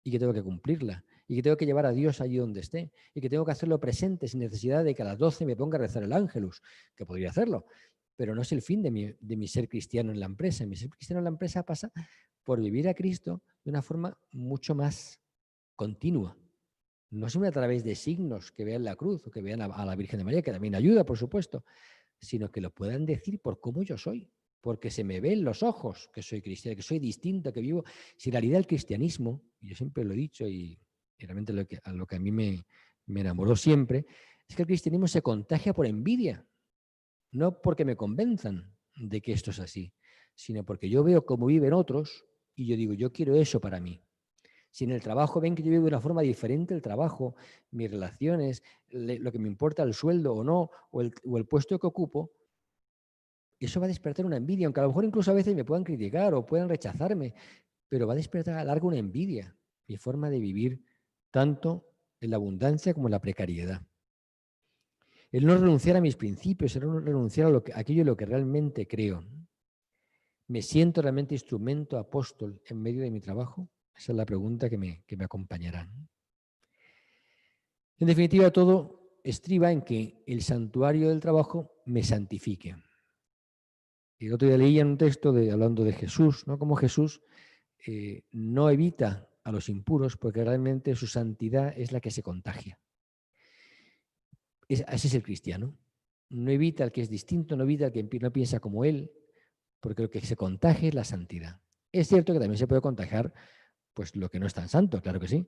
y que tengo que cumplirla y que tengo que llevar a Dios allí donde esté y que tengo que hacerlo presente sin necesidad de que a las 12 me ponga a rezar el Ángelus, que podría hacerlo, pero no es el fin de mi ser cristiano en la empresa. Mi ser cristiano en la empresa pasa por vivir a Cristo de una forma mucho más continua. No solo a través de signos que vean la cruz o que vean a la Virgen de María, que también ayuda, por supuesto, sino que lo puedan decir por cómo yo soy, porque se me ven los ojos que soy cristiano, que soy distinto, que vivo. Si en realidad el cristianismo, y yo siempre lo he dicho y realmente a lo que a mí me enamoró siempre, es que el cristianismo se contagia por envidia, no porque me convenzan de que esto es así, sino porque yo veo cómo viven otros y yo digo, yo quiero eso para mí. Si en el trabajo ven que yo vivo de una forma diferente el trabajo, mis relaciones, lo que me importa el sueldo o no, o el puesto que ocupo, eso va a despertar una envidia, aunque a lo mejor incluso a veces me puedan criticar o puedan rechazarme, pero va a despertar a largo una envidia, mi forma de vivir tanto en la abundancia como en la precariedad. El no renunciar a mis principios, el no renunciar a aquello en lo que realmente creo. ¿Me siento realmente instrumento, apóstol en medio de mi trabajo? Esa es la pregunta que me acompañará. En definitiva, todo estriba en que el santuario del trabajo me santifique. Y el otro día leía en un texto hablando de Jesús, ¿no? Cómo Jesús no evita a los impuros porque realmente su santidad es la que se contagia. Ese es el cristiano. No evita al que es distinto, no evita al que no piensa como él, porque lo que se contagia es la santidad. Es cierto que también se puede contagiar pues lo que no es tan santo, claro que sí,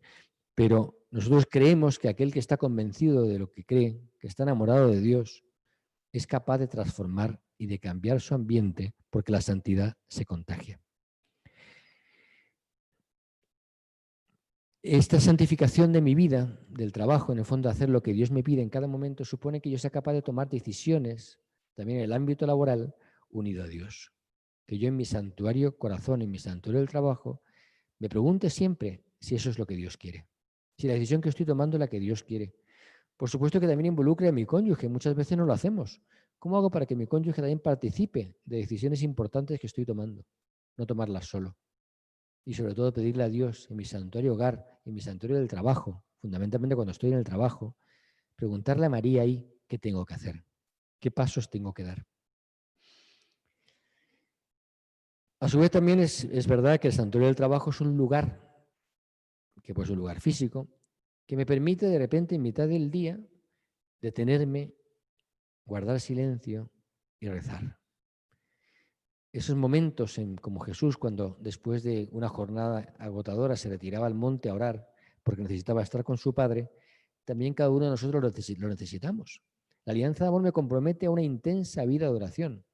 pero nosotros creemos que aquel que está convencido de lo que cree, que está enamorado de Dios, es capaz de transformar y de cambiar su ambiente porque la santidad se contagia. Esta santificación de mi vida, del trabajo, en el fondo hacer lo que Dios me pide en cada momento, supone que yo sea capaz de tomar decisiones, también en el ámbito laboral, unido a Dios. Que yo en mi santuario corazón, en mi santuario del trabajo, me pregunte siempre si eso es lo que Dios quiere. Si la decisión que estoy tomando es la que Dios quiere. Por supuesto que también involucre a mi cónyuge, muchas veces no lo hacemos. ¿Cómo hago para que mi cónyuge también participe de decisiones importantes que estoy tomando? No tomarlas solo. Y sobre todo pedirle a Dios en mi santuario hogar, en mi santuario del trabajo, fundamentalmente cuando estoy en el trabajo, preguntarle a María ahí qué tengo que hacer, qué pasos tengo que dar. A su vez también es verdad que el santuario del trabajo es un lugar, que puede ser un lugar físico, que me permite de repente en mitad del día detenerme, guardar silencio y rezar. Esos momentos como Jesús cuando después de una jornada agotadora se retiraba al monte a orar porque necesitaba estar con su Padre, también cada uno de nosotros lo necesitamos. La alianza de amor me compromete a una intensa vida de oración.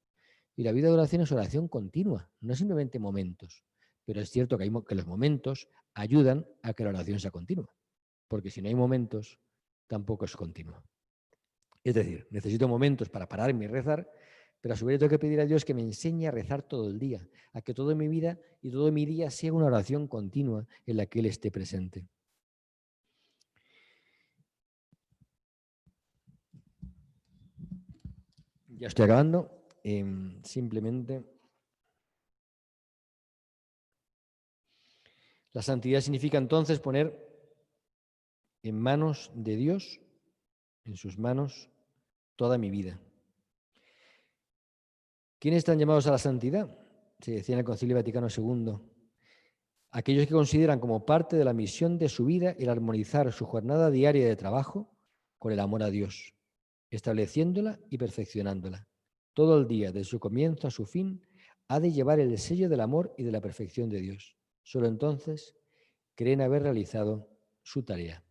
Y la vida de oración es oración continua, no simplemente momentos. Pero es cierto que los momentos ayudan a que la oración sea continua. Porque si no hay momentos, tampoco es continua. Es decir, necesito momentos para pararme y rezar, pero a su vez tengo que pedir a Dios que me enseñe a rezar todo el día, a que toda mi vida y todo mi día sea una oración continua en la que Él esté presente. Ya estoy acabando. Simplemente, la santidad significa entonces poner en manos de Dios, en sus manos, toda mi vida. ¿Quiénes están llamados a la santidad? Se decía en el Concilio Vaticano II. Aquellos que consideran como parte de la misión de su vida el armonizar su jornada diaria de trabajo con el amor a Dios, estableciéndola y perfeccionándola. Todo el día, desde su comienzo a su fin, ha de llevar el sello del amor y de la perfección de Dios. Solo entonces creen haber realizado su tarea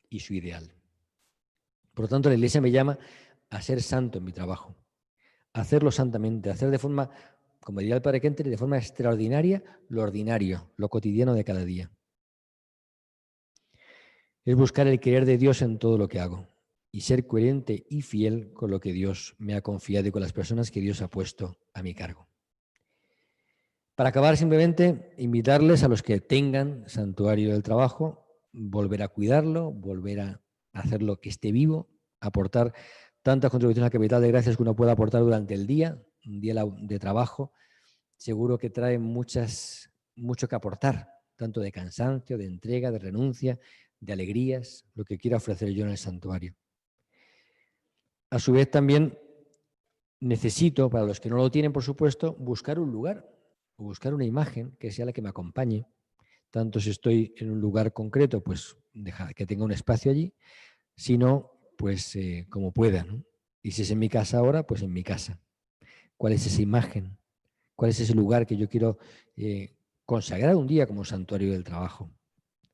y su ideal. Por lo tanto, la Iglesia me llama a ser santo en mi trabajo, a hacerlo santamente, a hacer de forma, como diría el Padre Kenner, de forma extraordinaria lo ordinario, lo cotidiano de cada día. Es buscar el querer de Dios en todo lo que hago y ser coherente y fiel con lo que Dios me ha confiado y con las personas que Dios ha puesto a mi cargo. Para acabar, simplemente invitarles a los que tengan santuario del trabajo, volver a cuidarlo, volver a hacerlo que esté vivo, aportar tantas contribuciones al capital de gracias que uno pueda aportar durante el día, un día de trabajo, seguro que trae mucho que aportar, tanto de cansancio, de entrega, de renuncia, de alegrías, lo que quiera ofrecer yo en el santuario. A su vez también necesito, para los que no lo tienen, por supuesto, buscar un lugar o buscar una imagen que sea la que me acompañe. Tanto si estoy en un lugar concreto, pues dejar que tenga un espacio allí, si no, pues como pueda, ¿no? Y si es en mi casa ahora, pues en mi casa. ¿Cuál es esa imagen? ¿Cuál es ese lugar que yo quiero consagrar un día como santuario del trabajo?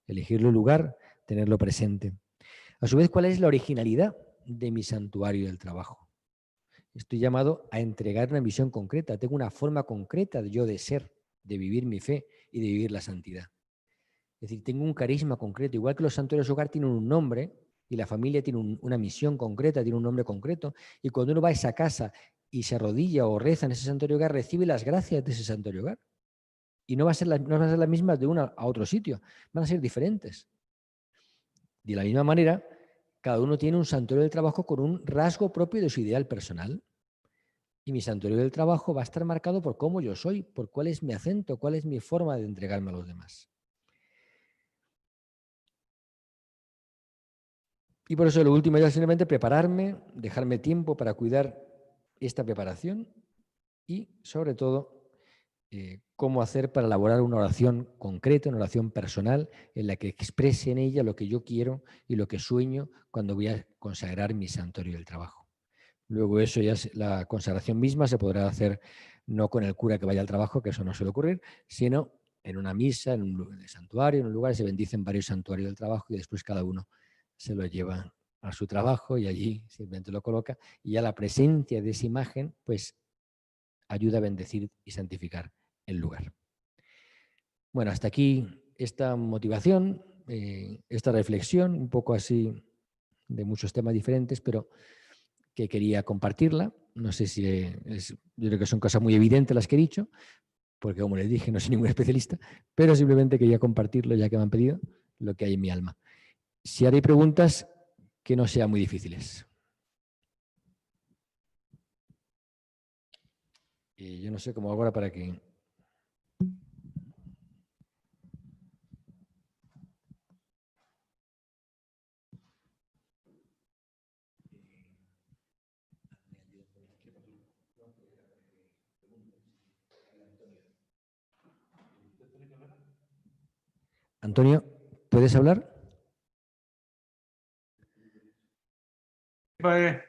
Elegirlo lugar, tenerlo presente. A su vez, ¿cuál es la originalidad de mi santuario del trabajo? Estoy llamado a entregar una visión concreta. Tengo una forma concreta de yo de ser, de vivir mi fe y de vivir la santidad. Es decir, tengo un carisma concreto. Igual que los santuarios hogar tienen un nombre y la familia tiene una misión concreta, tiene un nombre concreto. Y cuando uno va a esa casa y se arrodilla o reza en ese santuario hogar, recibe las gracias de ese santuario hogar. Y no van a ser las mismas de uno a otro sitio. Van a ser diferentes. De la misma manera, cada uno tiene un santuario del trabajo con un rasgo propio de su ideal personal. Y mi santuario del trabajo va a estar marcado por cómo yo soy, por cuál es mi acento, cuál es mi forma de entregarme a los demás. Y por eso lo último ya es simplemente prepararme, dejarme tiempo para cuidar esta preparación y, sobre todo, cómo hacer para elaborar una oración concreta, una oración personal en la que exprese en ella lo que yo quiero y lo que sueño cuando voy a consagrar mi santuario del trabajo. Luego eso ya la consagración misma se podrá hacer no con el cura que vaya al trabajo, que eso no suele ocurrir, sino en una misa, en un santuario, en un lugar, se bendicen varios santuarios del trabajo y después cada uno se lo lleva a su trabajo y allí simplemente lo coloca y ya la presencia de esa imagen pues ayuda a bendecir y santificar el lugar. Bueno, hasta aquí esta motivación, esta reflexión, un poco así de muchos temas diferentes, pero que quería compartirla. No sé si yo creo que son cosas muy evidentes las que he dicho, porque como les dije, no soy ningún especialista, pero simplemente quería compartirlo, ya que me han pedido, lo que hay en mi alma. Si ahora hay preguntas, que no sean muy difíciles. Y yo no sé cómo ahora para que... Antonio, ¿puedes hablar? Padre.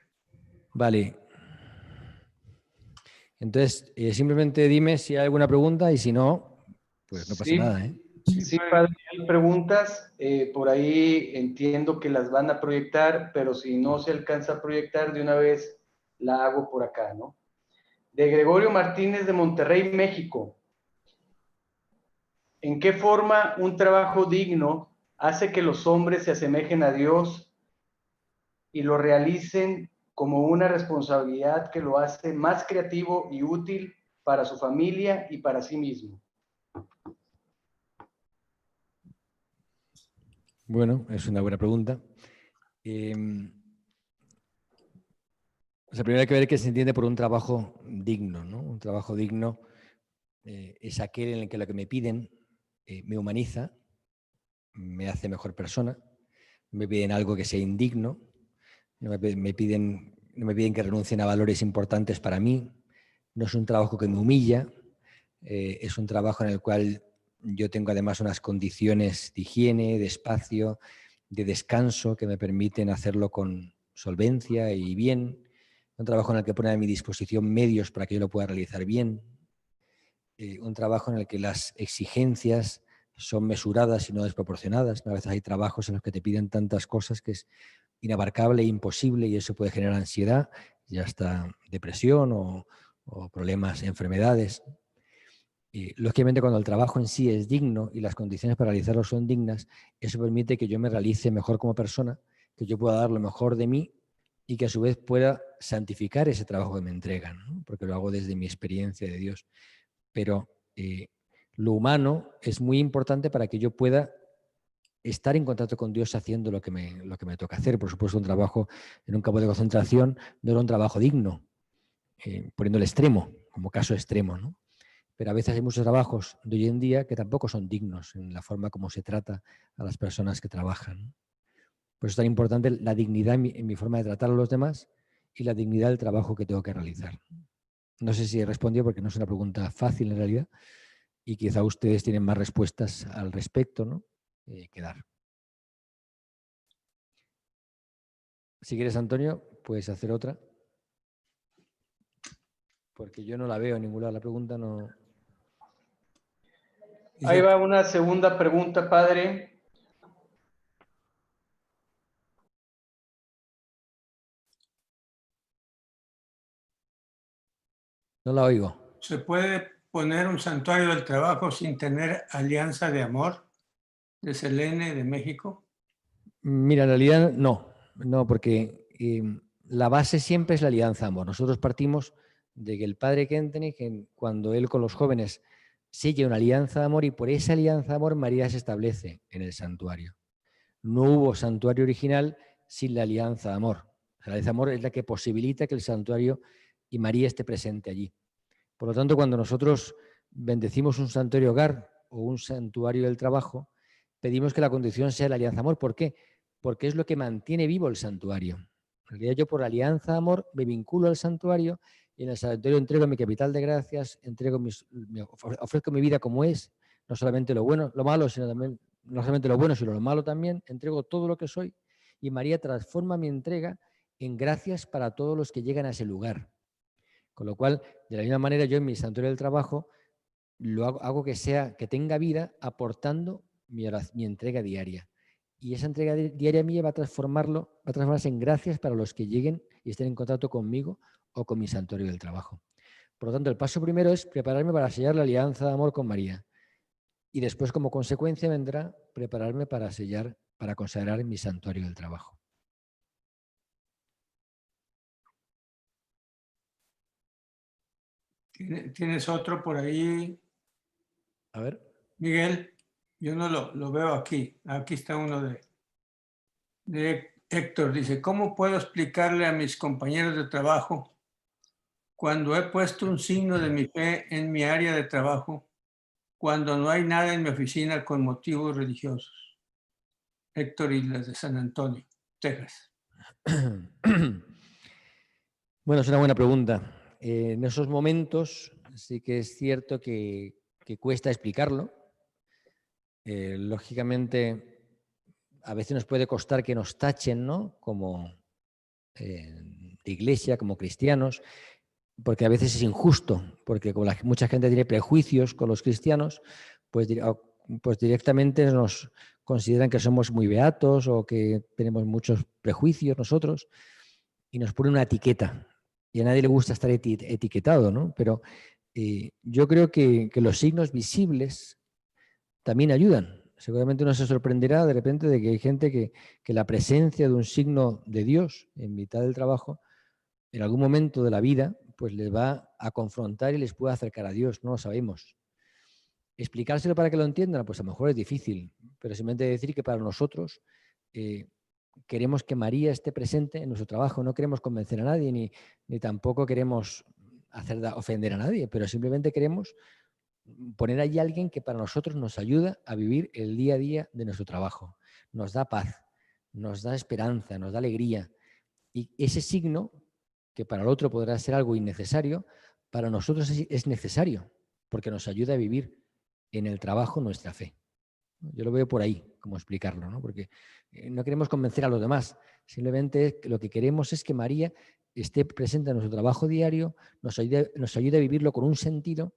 Vale. Entonces, simplemente dime si hay alguna pregunta y si no, pues no pasa nada, ¿eh? Sí, padre, hay preguntas. Por ahí entiendo que las van a proyectar, pero si no se alcanza a proyectar, de una vez la hago por acá, ¿no? De Gregorio Martínez de Monterrey, México. ¿En qué forma un trabajo digno hace que los hombres se asemejen a Dios y lo realicen como una responsabilidad que lo hace más creativo y útil para su familia y para sí mismo? Bueno, es una buena pregunta. Primero hay que ver qué se entiende por un trabajo digno, ¿no? Un trabajo digno es aquel en el que lo que me piden me humaniza, me hace mejor persona, me piden algo que sea indigno, no me piden que renuncien a valores importantes para mí, no es un trabajo que me humilla, es un trabajo en el cual yo tengo además unas condiciones de higiene, de espacio, de descanso que me permiten hacerlo con solvencia y bien, un trabajo en el que pone a mi disposición medios para que yo lo pueda realizar bien, un trabajo en el que las exigencias son mesuradas y no desproporcionadas. A veces hay trabajos en los que te piden tantas cosas que es inabarcable e imposible y eso puede generar ansiedad y hasta depresión o problemas, enfermedades. Lógicamente, cuando el trabajo en sí es digno y las condiciones para realizarlo son dignas, eso permite que yo me realice mejor como persona, que yo pueda dar lo mejor de mí y que a su vez pueda santificar ese trabajo que me entregan, ¿no? Porque lo hago desde mi experiencia de Dios. Pero lo humano es muy importante para que yo pueda estar en contacto con Dios haciendo lo que me toca hacer. Por supuesto, un trabajo en un campo de concentración no era un trabajo digno, poniendo el extremo, como caso extremo, ¿no? Pero a veces hay muchos trabajos de hoy en día que tampoco son dignos en la forma como se trata a las personas que trabajan, ¿no? Por eso es tan importante la dignidad en mi forma de tratar a los demás y la dignidad del trabajo que tengo que realizar. No sé si he respondido porque no es una pregunta fácil en realidad y quizá ustedes tienen más respuestas al respecto, ¿no? Que dar. Si quieres, Antonio, puedes hacer otra. Porque yo no la veo en ningún lado. La pregunta no... Ahí va una segunda pregunta, padre. No la oigo. ¿Se puede poner un santuario del trabajo sin tener alianza de amor de Selene de México? Mira, en realidad no, porque la base siempre es la alianza amor. Nosotros partimos de que el padre Kentenich, cuando él con los jóvenes sigue una alianza de amor y por esa alianza de amor María se establece en el santuario. No hubo santuario original sin la alianza de amor. La alianza de amor es la que posibilita que el santuario y María esté presente allí. Por lo tanto, cuando nosotros bendecimos un santuario hogar o un santuario del trabajo, pedimos que la condición sea la alianza de amor. ¿Por qué? Porque es lo que mantiene vivo el santuario. En realidad yo por alianza de amor me vinculo al santuario y en el santuario entrego mi capital de gracias, ofrezco mi vida como es, no solamente lo bueno, lo malo, sino también, no solamente lo bueno, sino lo malo también, entrego todo lo que soy y María transforma mi entrega en gracias para todos los que llegan a ese lugar. Con lo cual, de la misma manera, yo en mi santuario del trabajo lo hago que tenga vida aportando mi entrega diaria. Y esa entrega diaria mía va a transformarse en gracias para los que lleguen y estén en contacto conmigo o con mi santuario del trabajo. Por lo tanto, el paso primero es prepararme para sellar la alianza de amor con María. Y después, como consecuencia, vendrá prepararme para consagrar mi santuario del trabajo. ¿Tienes otro por ahí? A ver. Miguel, yo no lo veo aquí. Aquí está uno de Héctor. Dice, ¿cómo puedo explicarle a mis compañeros de trabajo cuando he puesto un signo de mi fe en mi área de trabajo, cuando no hay nada en mi oficina con motivos religiosos? Héctor Islas de San Antonio, Texas. Bueno, es una buena pregunta. En esos momentos sí que es cierto que cuesta explicarlo. Lógicamente, a veces nos puede costar que nos tachen, ¿no? Como de iglesia, como cristianos, porque a veces es injusto, porque como mucha gente tiene prejuicios con los cristianos, pues directamente nos consideran que somos muy beatos o que tenemos muchos prejuicios nosotros y nos ponen una etiqueta. Y a nadie le gusta estar etiquetado, ¿no? Pero yo creo que los signos visibles también ayudan. Seguramente uno se sorprenderá de repente de que hay gente que la presencia de un signo de Dios en mitad del trabajo, en algún momento de la vida, pues les va a confrontar y les puede acercar a Dios, no lo sabemos. Explicárselo para que lo entiendan, pues a lo mejor es difícil, pero simplemente decir que para nosotros queremos que María esté presente en nuestro trabajo, no queremos convencer a nadie, ni tampoco queremos ofender a nadie, pero simplemente queremos poner allí a alguien que para nosotros nos ayuda a vivir el día a día de nuestro trabajo. Nos da paz, nos da esperanza, nos da alegría. Y ese signo, que para el otro podrá ser algo innecesario, para nosotros es necesario, porque nos ayuda a vivir en el trabajo nuestra fe. Yo lo veo por ahí, cómo explicarlo, ¿no? Porque no queremos convencer a los demás, simplemente lo que queremos es que María esté presente en nuestro trabajo diario, nos ayude a vivirlo con un sentido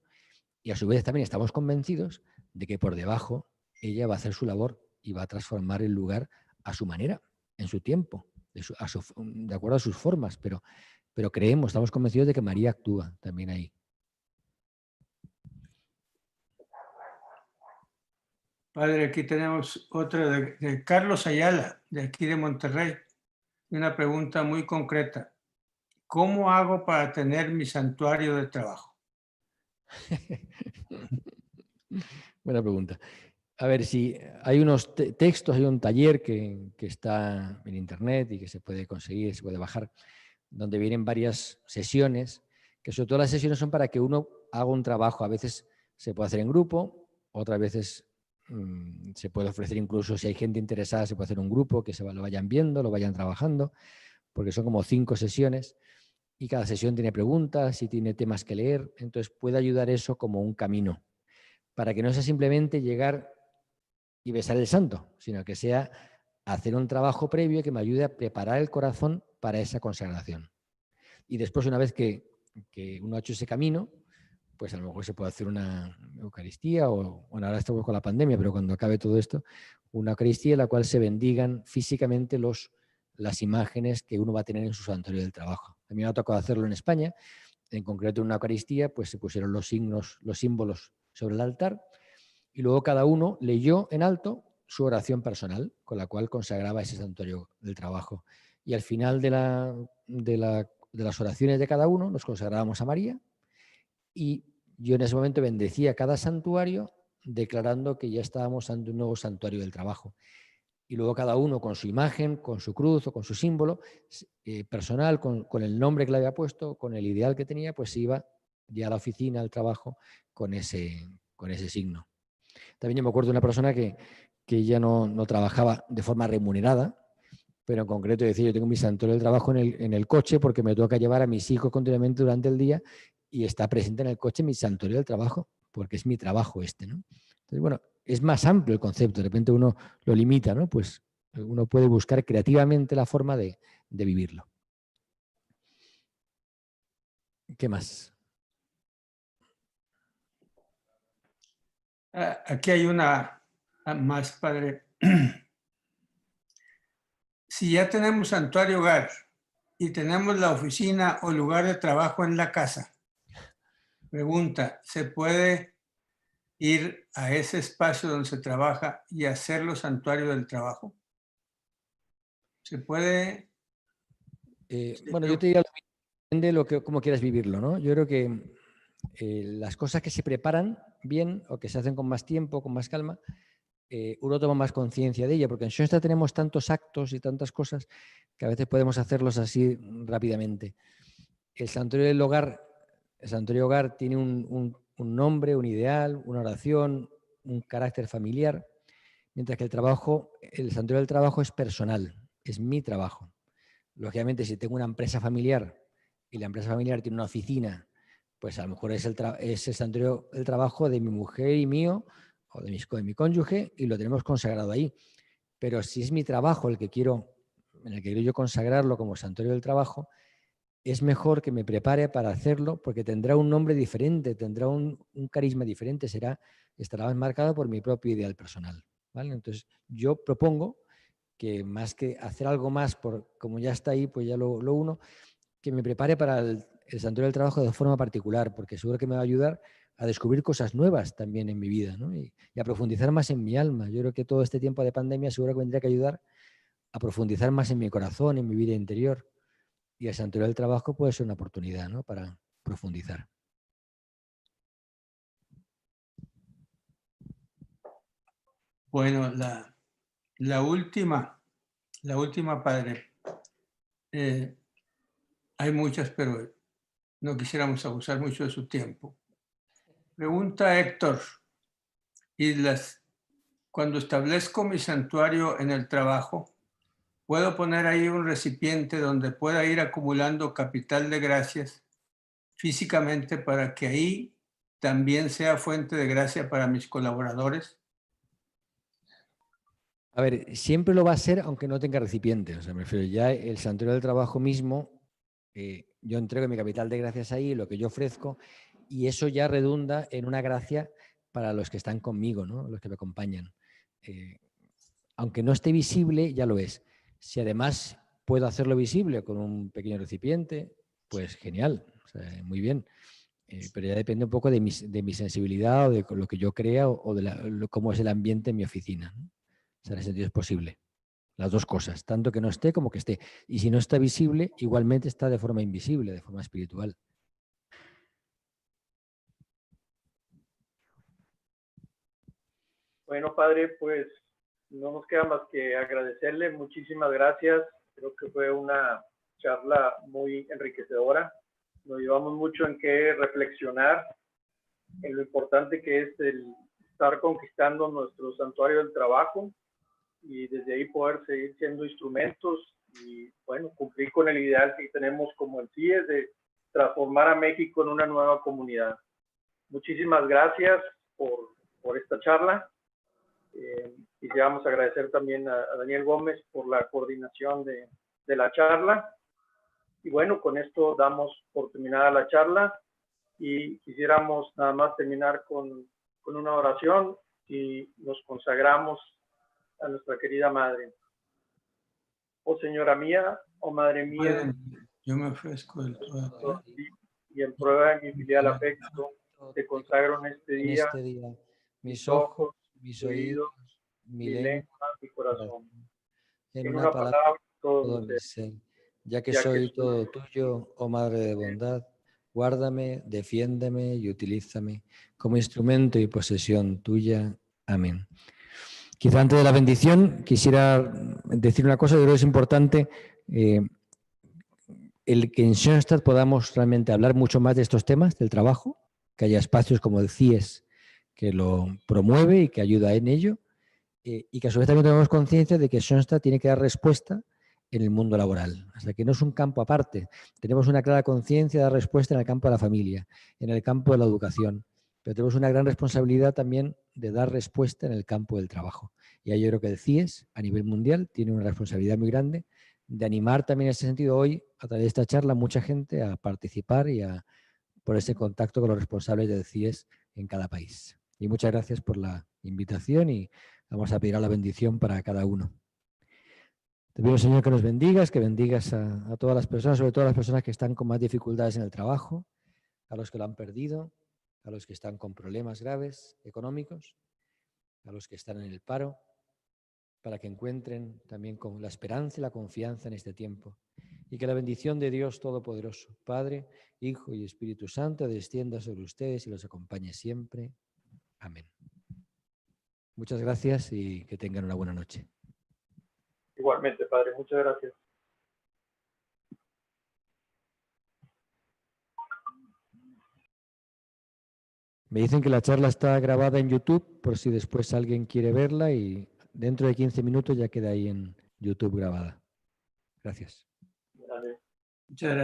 y a su vez también estamos convencidos de que por debajo ella va a hacer su labor y va a transformar el lugar a su manera, en su tiempo, de acuerdo a sus formas, pero estamos convencidos de que María actúa también ahí. Padre, aquí tenemos otra de Carlos Ayala, de aquí de Monterrey. Una pregunta muy concreta. ¿Cómo hago para tener mi santuario de trabajo? Buena pregunta. A ver, si hay unos textos, hay un taller que está en internet y que se puede conseguir, se puede bajar, donde vienen varias sesiones, que sobre todo las sesiones son para que uno haga un trabajo. A veces se puede hacer en grupo, otras veces se puede ofrecer incluso, si hay gente interesada, se puede hacer un grupo que lo vayan viendo, lo vayan trabajando, porque son como 5 sesiones y cada sesión tiene preguntas y tiene temas que leer, entonces puede ayudar eso como un camino, para que no sea simplemente llegar y besar el santo, sino que sea hacer un trabajo previo que me ayude a preparar el corazón para esa consagración. Y después, una vez que uno ha hecho ese camino, pues a lo mejor se puede hacer una Eucaristía, o bueno, ahora estamos con la pandemia, pero cuando acabe todo esto, una Eucaristía en la cual se bendigan físicamente las imágenes que uno va a tener en su santuario del trabajo. A mí me ha tocado hacerlo en España, en concreto en una Eucaristía, pues se pusieron los signos, los símbolos sobre el altar, y luego cada uno leyó en alto su oración personal, con la cual consagraba ese santuario del trabajo. Y al final de las oraciones de cada uno nos consagrábamos a María, y yo en ese momento bendecía cada santuario declarando que ya estábamos ante un nuevo santuario del trabajo. Y luego cada uno con su imagen, con su cruz o con su símbolo personal, con el nombre que le había puesto, con el ideal que tenía, pues iba ya a la oficina, al trabajo, con ese signo. También yo me acuerdo de una persona que ya no trabajaba de forma remunerada, pero en concreto decía, yo tengo mi santuario del trabajo en el coche porque me toca llevar a mis hijos continuamente durante el día y está presente en el coche mi santuario del trabajo, porque es mi trabajo este, ¿no? Entonces, bueno, es más amplio el concepto, de repente uno lo limita, ¿no? Pues uno puede buscar creativamente la forma de vivirlo. ¿Qué más? Aquí hay una más, padre. Si ya tenemos santuario hogar y tenemos la oficina o lugar de trabajo en la casa, pregunta, ¿se puede ir a ese espacio donde se trabaja y hacerlo santuario del trabajo? ¿Se puede? Bueno, yo te diría, depende de cómo quieras vivirlo, ¿no? Yo creo que las cosas que se preparan bien o que se hacen con más tiempo, con más calma, uno toma más conciencia de ella, porque en Schoenstatt tenemos tantos actos y tantas cosas que a veces podemos hacerlos así rápidamente. El santuario hogar tiene un nombre, un ideal, una oración, un carácter familiar, mientras que el santuario del trabajo es personal, es mi trabajo. Lógicamente, si tengo una empresa familiar y la empresa familiar tiene una oficina, pues a lo mejor es el santuario del trabajo de mi mujer y mío, o de mi cónyuge, y lo tenemos consagrado ahí. Pero si es mi trabajo en el que quiero yo consagrarlo como santuario del trabajo, es mejor que me prepare para hacerlo, porque tendrá un nombre diferente, tendrá un carisma diferente, estará más marcado por mi propio ideal personal, ¿vale? Entonces, yo propongo que más que hacer algo más, como ya está ahí, pues ya lo uno, que me prepare para el santuario del trabajo de forma particular, porque seguro que me va a ayudar a descubrir cosas nuevas también en mi vida, ¿no? Y a profundizar más en mi alma. Yo creo que todo este tiempo de pandemia seguro que me tendría que ayudar a profundizar más en mi corazón, en mi vida interior. Y el santuario del trabajo puede ser una oportunidad, ¿no?, para profundizar. Bueno, la última, padre. Hay muchas, pero no quisiéramos abusar mucho de su tiempo. Pregunta Héctor, cuando establezco mi santuario en el trabajo, ¿puedo poner ahí un recipiente donde pueda ir acumulando capital de gracias físicamente para que ahí también sea fuente de gracia para mis colaboradores? A ver, siempre lo va a ser aunque no tenga recipiente. O sea, me refiero, ya el santuario del trabajo mismo, yo entrego mi capital de gracias ahí, lo que yo ofrezco, y eso ya redunda en una gracia para los que están conmigo, ¿no?, los que me acompañan. Aunque no esté visible, ya lo es. Si además puedo hacerlo visible con un pequeño recipiente, pues genial, o sea, muy bien. Pero ya depende un poco de mi sensibilidad o de lo que yo crea o de cómo es el ambiente en mi oficina, ¿no? O sea, en ese sentido es posible. Las dos cosas, tanto que no esté como que esté. Y si no está visible, igualmente está de forma invisible, de forma espiritual. Bueno, padre, pues no nos queda más que agradecerle. Muchísimas gracias. Creo que fue una charla muy enriquecedora. Nos llevamos mucho en qué reflexionar, en lo importante que es el estar conquistando nuestro santuario del trabajo y desde ahí poder seguir siendo instrumentos y, bueno, cumplir con el ideal que tenemos como el CIES de transformar a México en una nueva comunidad. Muchísimas gracias por esta charla. Quisiéramos agradecer también a Daniel Gómez por la coordinación de la charla. Y bueno, con esto damos por terminada la charla y quisiéramos nada más terminar con una oración y nos consagramos a nuestra querida Madre. Oh Señora mía, oh Madre mía, yo me ofrezco del todo y en prueba de mi filial afecto, te consagro en este día mis ojos, mis oídos, mi lengua, mi corazón. En una palabra, todo mi ser. Ya que soy todo tuyo, oh Madre de bondad, guárdame, defiéndeme y utilízame como instrumento y posesión tuya. Amén. Quizá antes de la bendición quisiera decir una cosa, yo creo que es importante el que en Schoenstatt podamos realmente hablar mucho más de estos temas del trabajo, que haya espacios como el CIES que lo promueve y que ayuda en ello, y que a su vez también tenemos conciencia de que Schoenstatt tiene que dar respuesta en el mundo laboral. O sea, que no es un campo aparte. Tenemos una clara conciencia de dar respuesta en el campo de la familia, en el campo de la educación, pero tenemos una gran responsabilidad también de dar respuesta en el campo del trabajo. Y ahí yo creo que el CIES, a nivel mundial, tiene una responsabilidad muy grande de animar también en ese sentido hoy, a través de esta charla, mucha gente a participar y a ponerse en contacto con los responsables del CIES en cada país. Y muchas gracias por la invitación y vamos a pedir a la bendición para cada uno. Te pido, Señor, que nos bendigas, que bendigas a todas las personas, sobre todo a las personas que están con más dificultades en el trabajo, a los que lo han perdido, a los que están con problemas graves económicos, a los que están en el paro, para que encuentren también con la esperanza y la confianza en este tiempo. Y que la bendición de Dios Todopoderoso, Padre, Hijo y Espíritu Santo, descienda sobre ustedes y los acompañe siempre. Amén. Muchas gracias y que tengan una buena noche. Igualmente, Padre, muchas gracias. Me dicen que la charla está grabada en YouTube, por si después alguien quiere verla, y dentro de 15 minutos ya queda ahí en YouTube grabada. Gracias. Dale. Muchas gracias.